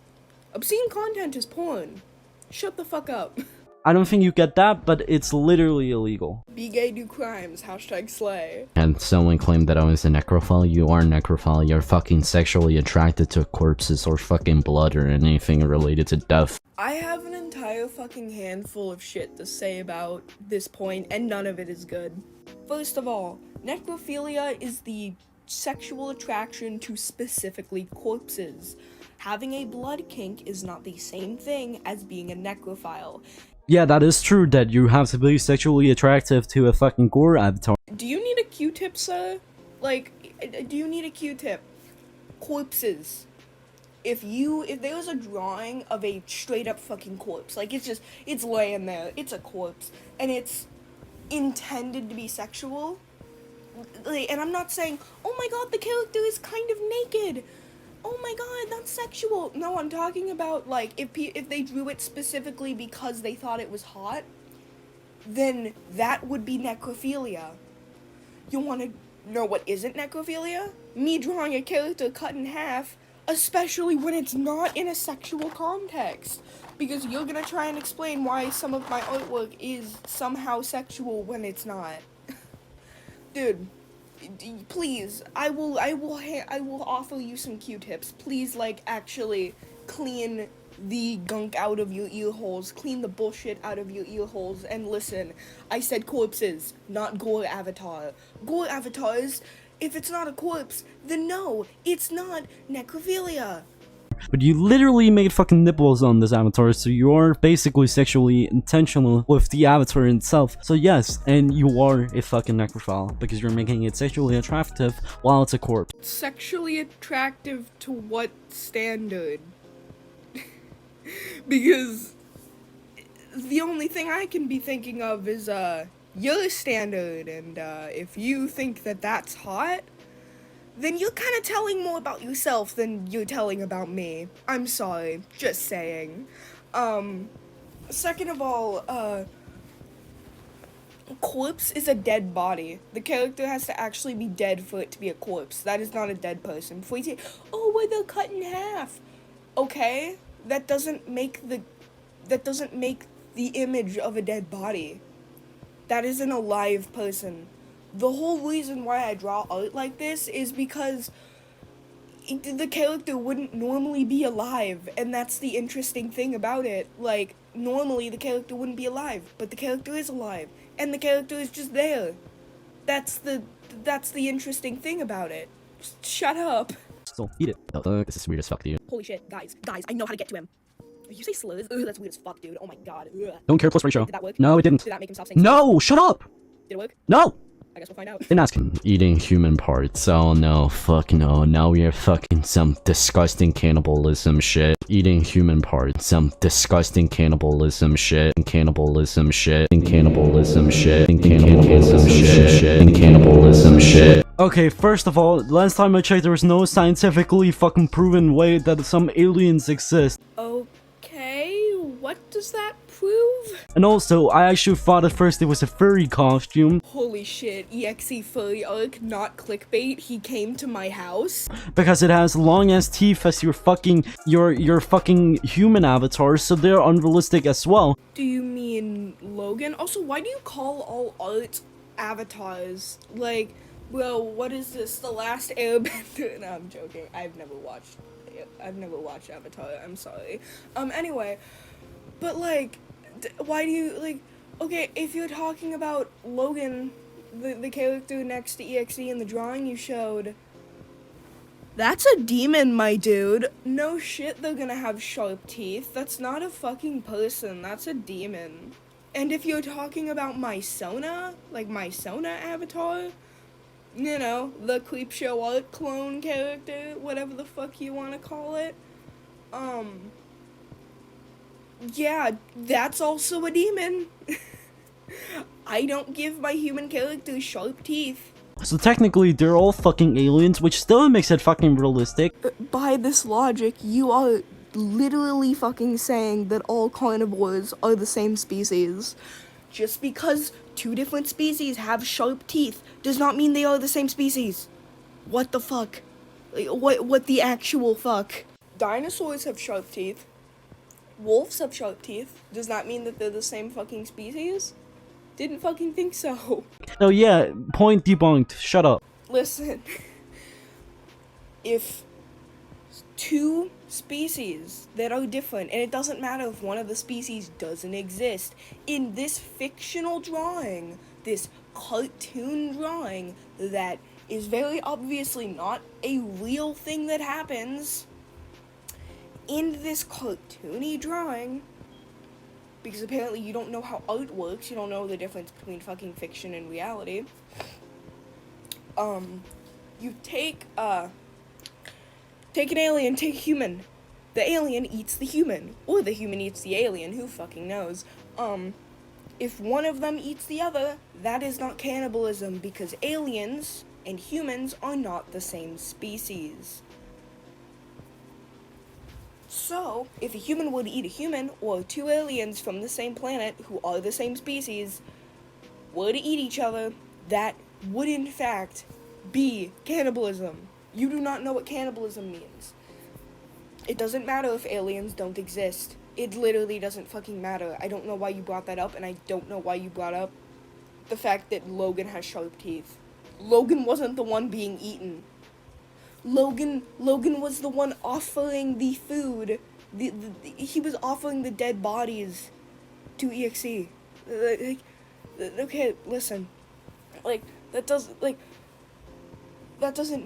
Speaker 1: Obscene content is porn. Shut the fuck up.
Speaker 2: I don't think you get that, but it's literally illegal.
Speaker 1: Be gay, do crimes, #slay.
Speaker 2: And someone claimed that I was a necrophile. You are a necrophile. You're fucking sexually attracted to corpses or fucking blood or anything related to death.
Speaker 1: I have an entire fucking handful of shit to say about this point, and none of it is good. First of all, necrophilia is the sexual attraction to specifically corpses. Having a blood kink is not the same thing as being a necrophile.
Speaker 2: Yeah, that is true that you have to be sexually attractive to a fucking gore avatar.
Speaker 1: Do you need a Q-tip, sir? Like, Do you need a Q-tip? Corpses. If there was a drawing of a straight up fucking corpse, like it's laying there, it's a corpse, and it's intended to be sexual, like, and I'm not saying, oh my god, the character is kind of naked, oh my god, that's sexual. No, I'm talking about, like, if they drew it specifically because they thought it was hot, then that would be necrophilia. You want to know what isn't necrophilia? Me drawing a character cut in half, especially when it's not in a sexual context. Because you're gonna try and explain why some of my artwork is somehow sexual when it's not. Dude, please, I will offer you some Q-tips. Please, like, actually clean the gunk out of your ear holes, clean the bullshit out of your ear holes, and listen, I said corpses, not gore avatar. Gore avatars, if it's not a corpse, then no, it's not necrophilia.
Speaker 2: But you literally made fucking nipples on this avatar, so you're basically sexually intentional with the avatar itself. So yes, and you are a fucking necrophile, because you're making it sexually attractive while it's a corpse.
Speaker 1: Sexually attractive to what standard? Because the only thing I can be thinking of is, your standard, and, if you think that that's hot, then you're kind of telling more about yourself than you're telling about me. I'm sorry, just saying. Second of all, corpse is a dead body. The character has to actually be dead for it to be a corpse. That is not a dead person. Before you say, oh, well, they're cut in half. Okay, that doesn't make the image of a dead body. That isn't a live person. The whole reason why I draw art like this is because the character wouldn't normally be alive, and that's the interesting thing about it. Like, normally the character wouldn't be alive, but the character is alive, and the character is just there. That's the interesting thing about it. Just shut up.
Speaker 2: So eat it. Oh, this is weird as fuck, dude.
Speaker 1: Holy shit, guys, I know how to get to him. You say slurs? Ugh, that's weird as fuck, dude. Oh my god. Ugh.
Speaker 2: Don't care plus ratio.
Speaker 1: Did that work?
Speaker 2: No, it didn't.
Speaker 1: Did that make him stop saying
Speaker 2: No, shut up!
Speaker 1: Did it work?
Speaker 2: No!
Speaker 1: I guess we'll find out.
Speaker 2: Didn't ask him. Eating human parts. Oh no, fuck no. Now we are fucking some disgusting cannibalism shit. Eating human parts. Some disgusting cannibalism shit. Cannibalism shit. Cannibalism shit. Cannibalism shit. Cannibalism shit. Okay, first of all, last time I checked, there was no scientifically fucking proven way that some aliens exist.
Speaker 1: Okay, what does that prove?
Speaker 2: And also, I actually thought at first it was a furry costume.
Speaker 1: Holy shit, EXE furry arc, not clickbait, he came to my house?
Speaker 2: Because it has long ass teeth as your fucking human avatars, so they're unrealistic as well.
Speaker 1: Do you mean Logan? Also, why do you call all art avatars? Like, well, what is this, The Last Airbender? No, I'm joking, I've never watched Avatar, I'm sorry. Anyway, but like, why do you, like, okay, if you're talking about Logan, the character next to EXE in the drawing you showed, that's a demon, my dude. No shit, they're gonna have sharp teeth. That's not a fucking person, that's a demon. And if you're talking about my Sona, like my Sona avatar, you know, the Creepshow art clone character, whatever the fuck you want to call it, yeah, that's also a demon. I don't give my human characters sharp teeth.
Speaker 2: So technically, they're all fucking aliens, which still makes it fucking realistic.
Speaker 1: By this logic, you are literally fucking saying that all carnivores are the same species. Just because two different species have sharp teeth does not mean they are the same species. What the fuck? Like, what the actual fuck? Dinosaurs have sharp teeth. Wolves have sharp teeth. Does that mean that they're the same fucking species? Didn't fucking think so.
Speaker 2: Oh yeah, point debunked. Shut up.
Speaker 1: Listen. If two species that are different, and it doesn't matter if one of the species doesn't exist, in this fictional drawing, this cartoon drawing that is very obviously not a real thing that happens, in this cartoony drawing, because apparently you don't know how art works, you don't know the difference between fucking fiction and reality, You take an alien, take a human. The alien eats the human, or the human eats the alien, who fucking knows. If one of them eats the other, that is not cannibalism, because aliens and humans are not the same species. So, if a human were to eat a human, or two aliens from the same planet who are the same species were to eat each other, that would in fact be cannibalism. You do not know what cannibalism means. It doesn't matter if aliens don't exist. It literally doesn't fucking matter. I don't know why you brought that up, and I don't know why you brought up the fact that Logan has sharp teeth. Logan wasn't the one being eaten. Logan was the one offering the food. He was offering the dead bodies to EXE. Okay, listen. That doesn't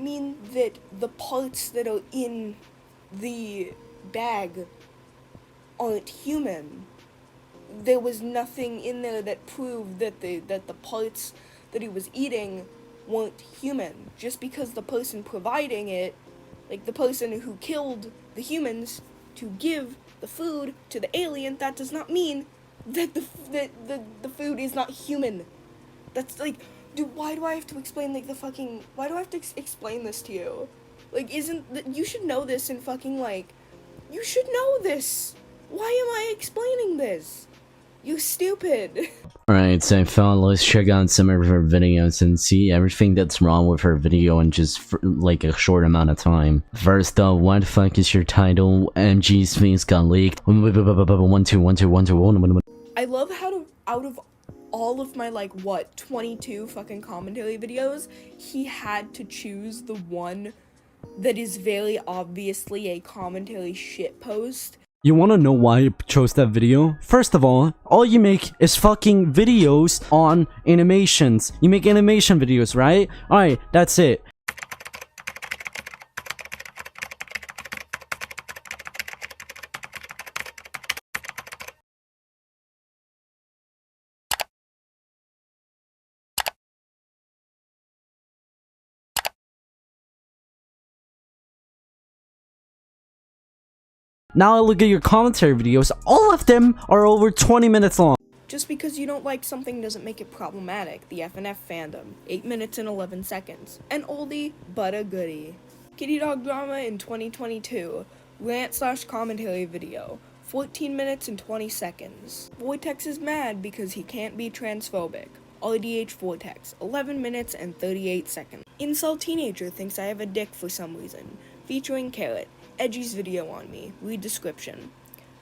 Speaker 1: mean that the parts that are in the bag aren't human. There was nothing in there that proved that the parts that he was eating weren't human. Just because the person providing it, like the person who killed the humans to give the food to the alien, that does not mean that the food is not human. That's like, dude, why do I have to explain why do I have to explain this to you? Like, you should know this and you should know this. Why am I explaining this? You stupid.
Speaker 2: Alright, so let's check out some of her videos and see everything that's wrong with her video in just like a short amount of time. First up, why the fuck is your title? MG's face got leaked. 1 2 1 2 1 2 1.
Speaker 1: I love how out of all of my 22 fucking commentary videos, he had to choose the one that is very obviously a commentary shitpost.
Speaker 2: You wanna know why I chose that video? First of all you make is fucking videos on animations. You make animation videos, right? Alright, that's it. Now I look at your commentary videos, all of them are over 20 minutes long.
Speaker 1: Just because you don't like something doesn't make it problematic. The FNF fandom, 8 minutes and 11 seconds. An oldie, but a goodie. Kitty Dog Drama in 2022, rant/commentary video, 14 minutes and 20 seconds. Vortex is mad because he can't be transphobic. RDH Vortex, 11 minutes and 38 seconds. Incel teenager thinks I have a dick for some reason, featuring Carrot. Edgy's video on me. Read description.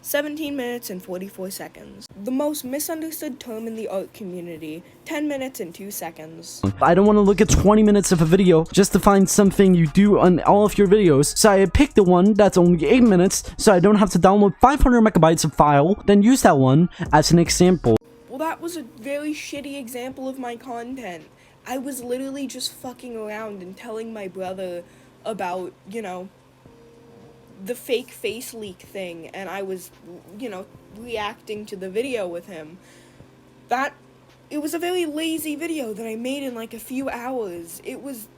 Speaker 1: 17 minutes and 44 seconds. The most misunderstood term in the art community. 10 minutes and 2 seconds.
Speaker 2: I don't want to look at 20 minutes of a video just to find something you do on all of your videos, so I picked the one that's only 8 minutes, so I don't have to download 500 megabytes of file, then use that one as an example.
Speaker 1: Well, that was a very shitty example of my content. I was literally just fucking around and telling my brother about, the fake face leak thing, and I was, reacting to the video with him. It was a very lazy video that I made in a few hours. It was,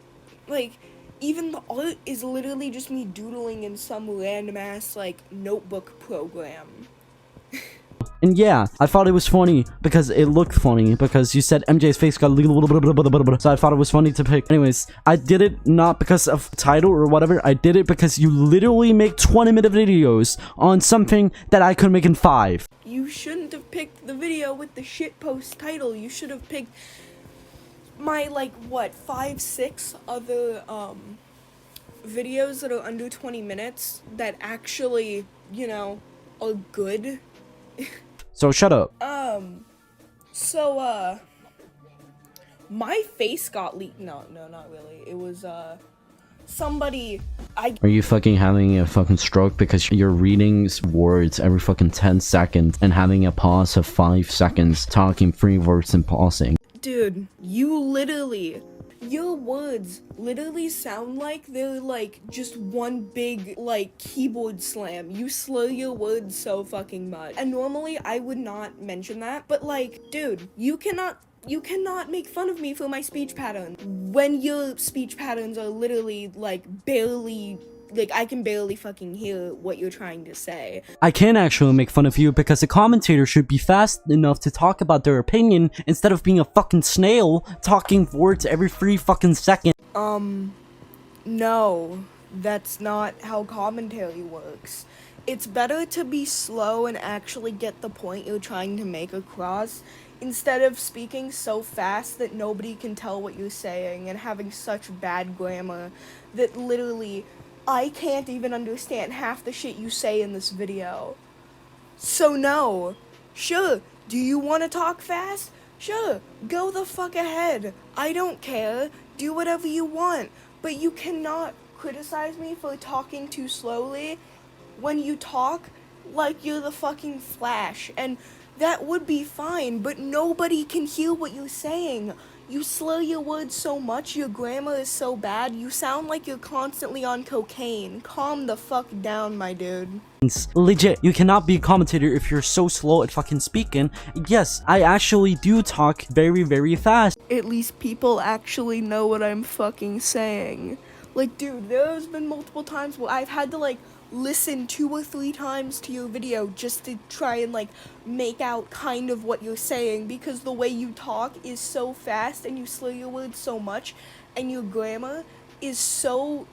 Speaker 1: even the art is literally just me doodling in some random ass, notebook program.
Speaker 2: And yeah, I thought it was funny because it looked funny because you said MJ's face got legal, so I thought it was funny to pick. Anyways, I did it not because of title or whatever. I did it because you literally make 20-minute videos on something that I could make in 5.
Speaker 1: You shouldn't have picked the video with the shitpost title. You should have picked my 5, 6 other videos that are under 20 minutes that actually, are good.
Speaker 2: So shut up.
Speaker 1: My face got leaked. No, not really. It was, somebody,
Speaker 2: Are you fucking having a fucking stroke because you're reading words every fucking 10 seconds and having a pause of 5 seconds, talking 3 words and pausing?
Speaker 1: Dude, your words literally sound like they're just one big keyboard slam. You slur your words so fucking much. And normally I would not mention that, but dude, you cannot You cannot make fun of me for my speech pattern when your speech patterns are literally like barely, like I can barely fucking hear what you're trying to say.
Speaker 2: I can actually make fun of you because the commentator should be fast enough to talk about their opinion instead of being a fucking snail talking words every 3 fucking seconds.
Speaker 1: No, that's not how commentary works. It's better to be slow and actually get the point you're trying to make across instead of speaking so fast that nobody can tell what you're saying and having such bad grammar that literally I can't even understand half the shit you say in this video. So no. Sure, do you want to talk fast? Sure, go the fuck ahead. I don't care. Do whatever you want. But you cannot criticize me for talking too slowly when you talk like you're the fucking Flash. And that would be fine, but nobody can hear what you're saying. You slur your words so much, your grammar is so bad, you sound like you're constantly on cocaine. Calm the fuck down, my dude.
Speaker 2: Legit, you cannot be a commentator if you're so slow at fucking speaking. Yes, I actually do talk very, very fast.
Speaker 1: At least people actually know what I'm fucking saying. Like, dude, there's been multiple times where I've had to, like, listen 2 or 3 times to your video just to try and, like, make out kind of what you're saying, because the way you talk is so fast and you slur your words so much and your grammar is so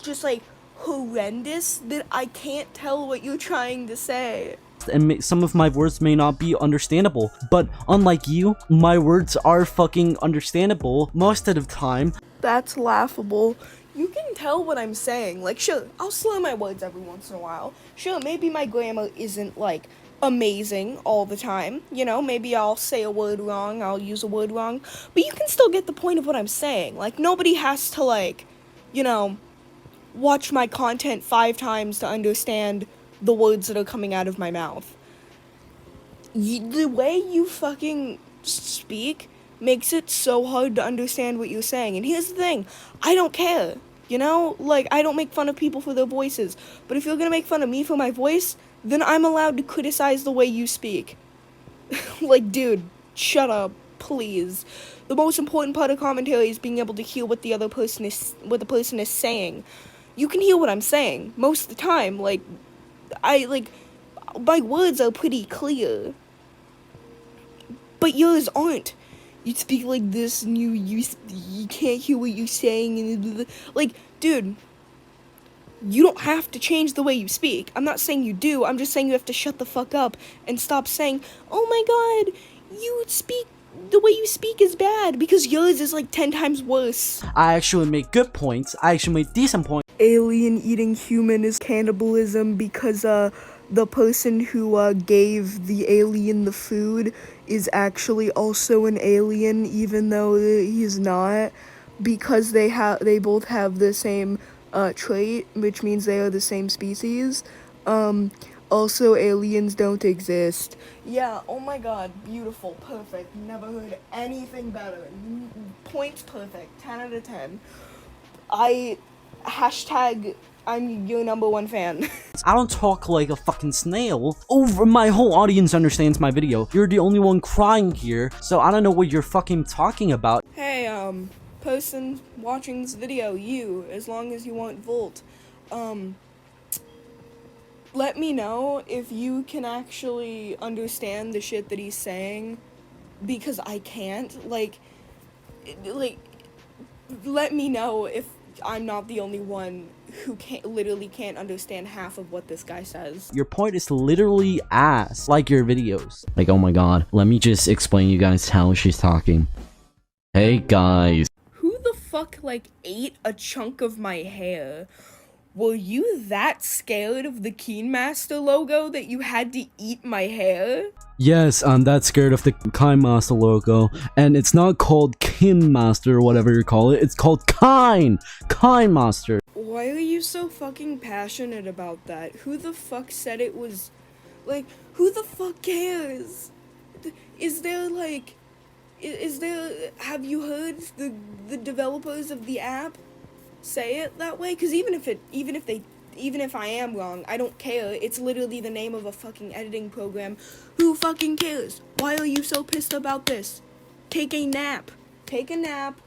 Speaker 1: just, like, horrendous that I can't tell what you're trying to say.
Speaker 2: And some of my words may not be understandable, but unlike you, my words are fucking understandable most of the time.
Speaker 1: That's laughable. You can tell what I'm saying. Like, sure, I'll slur my words every once in a while. Sure, maybe my grammar isn't, like, amazing all the time. You know, maybe I'll say a word wrong, I'll use a word wrong. But you can still get the point of what I'm saying. Like, nobody has to, like, you know, watch my content 5 times to understand the words that are coming out of my mouth. The way you fucking speak makes it so hard to understand what you're saying. And here's the thing, I don't care, you know? Like, I don't make fun of people for their voices. But if you're gonna make fun of me for my voice, then I'm allowed to criticize the way you speak. Like, dude, shut up, please. The most important part of commentary is being able to hear what the person is saying. You can hear what I'm saying most of the time. Like, my words are pretty clear. But yours aren't. You speak like this and you can't hear what you're saying and like, dude, you don't have to change the way you speak. I'm not saying you do. I'm just saying you have to shut the fuck up and stop saying, "Oh my god, you speak the way you speak is bad," because yours is like 10 times worse.
Speaker 2: I actually make good points. I actually make decent points.
Speaker 1: Alien eating human is cannibalism because the person who gave the alien the food is actually also an alien, even though he's not, because they both have the same trait, which means they are the same species. Also, aliens don't exist. Yeah, oh my god, beautiful, perfect, never heard anything better. Points perfect, 10 out of 10. I'm your #1 fan.
Speaker 2: I don't talk like a fucking snail. My whole audience understands my video. You're the only one crying here, so I don't know what you're fucking talking about.
Speaker 1: Hey, person watching this video, you, as long as you want Volt, let me know if you can actually understand the shit that he's saying, because I can't. Like, let me know if I'm not the only one who literally can't understand half of what this guy says.
Speaker 2: Your point is literally ass, like your videos. Like, oh my god, let me just explain you guys how she's talking. Hey guys.
Speaker 1: Who the fuck, like, ate a chunk of my hair? Were you that scared of the Keen Master logo that you had to eat my hair?
Speaker 2: Yes, I'm that scared of the Kind Master logo, and it's not called Kin Master or whatever you call it, it's called Kind Master.
Speaker 1: Why are you so fucking passionate about that? Who the fuck said it was, like, who the fuck cares? Is there, have you heard the developers of the app say it that way? Because even if I am wrong, I don't care. It's literally the name of a fucking editing program. Who fucking cares? Why are you so pissed about this? take a nap. Take a nap.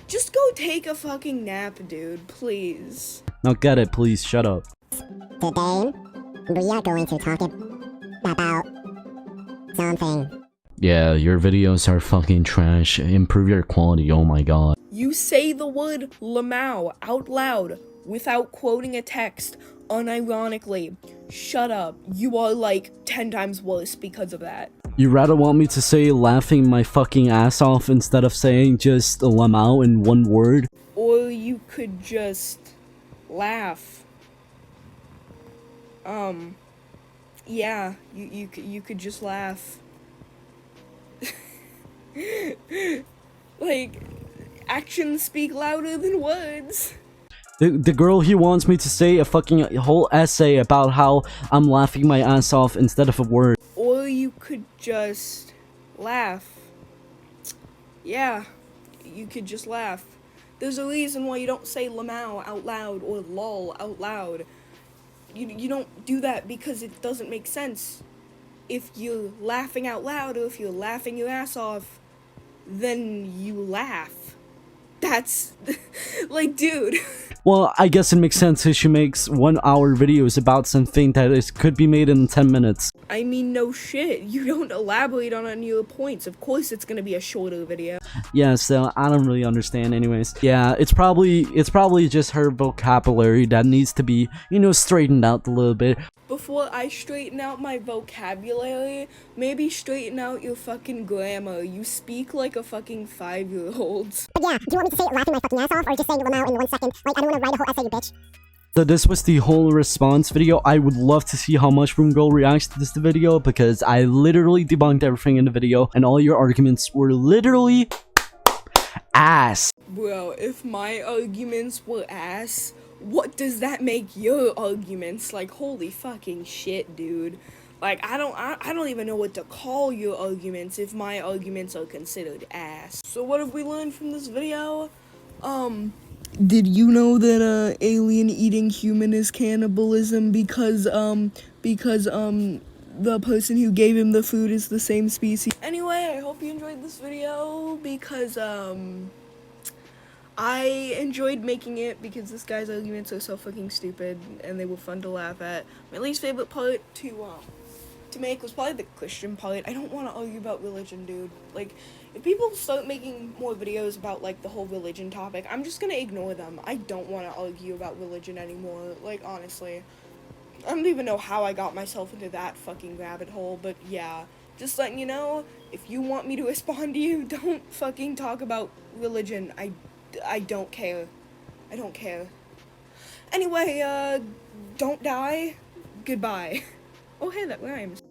Speaker 1: Just go take a fucking nap, dude, please.
Speaker 2: Now get it, please, shut up.
Speaker 5: Today, we are going to talk about something.
Speaker 2: Yeah, your videos are fucking trash. Improve your quality, oh my god.
Speaker 1: You say the word lamau out loud without quoting a text unironically. Shut up. You are like 10 times worse because of that.
Speaker 2: You rather want me to say laughing my fucking ass off instead of saying just lamau in one word?
Speaker 1: Or you could just laugh. Yeah, you could just laugh. Like, actions speak louder than words.
Speaker 2: The girl he wants me to say a fucking whole essay about how I'm laughing my ass off instead of a word.
Speaker 1: Or you could just laugh. Yeah, you could just laugh. There's a reason why you don't say lamau out loud or lol out loud. You don't do that because it doesn't make sense. If you're laughing out loud or if you're laughing your ass off, then you laugh. That's like, dude.
Speaker 2: Well, I guess it makes sense if she makes 1 hour videos about something that could be made in 10 minutes.
Speaker 1: I mean, no shit. You don't elaborate on any of the points. Of course it's gonna be a shorter video.
Speaker 2: Yeah, so I don't really understand anyways. Yeah, it's probably just her vocabulary that needs to be, you know, straightened out a little bit.
Speaker 1: Before I straighten out my vocabulary, maybe straighten out your fucking grammar. You speak like a fucking 5-year-old.
Speaker 5: But yeah, do you want me to say laughing my fucking ass off or just saying lamau in 1 second? Like, I don't want to write a whole essay, you bitch.
Speaker 2: So this was the whole response video. I would love to see how Mushroom Girl reacts to this video because I literally debunked everything in the video and all your arguments were literally ass.
Speaker 1: Bro, if my arguments were ass, what does that make your arguments? Like, holy fucking shit, dude. Like, I don't even know what to call your arguments if my arguments are considered ass. So what have we learned from this video? Did you know that alien eating human is cannibalism because the person who gave him the food is the same species? Anyway, I hope you enjoyed this video because I enjoyed making it because this guy's arguments are so fucking stupid and they were fun to laugh at. My least favorite part to make was probably the Christian part. I don't want to argue about religion, dude. Like, if people start making more videos about, like, the whole religion topic, I'm just gonna ignore them. I don't want to argue about religion anymore. Like, honestly. I don't even know how I got myself into that fucking rabbit hole, but yeah. Just letting you know, if you want me to respond to you, don't fucking talk about religion. I don't care. I don't care. Anyway, don't die. Goodbye. Oh, hey, that rhymes.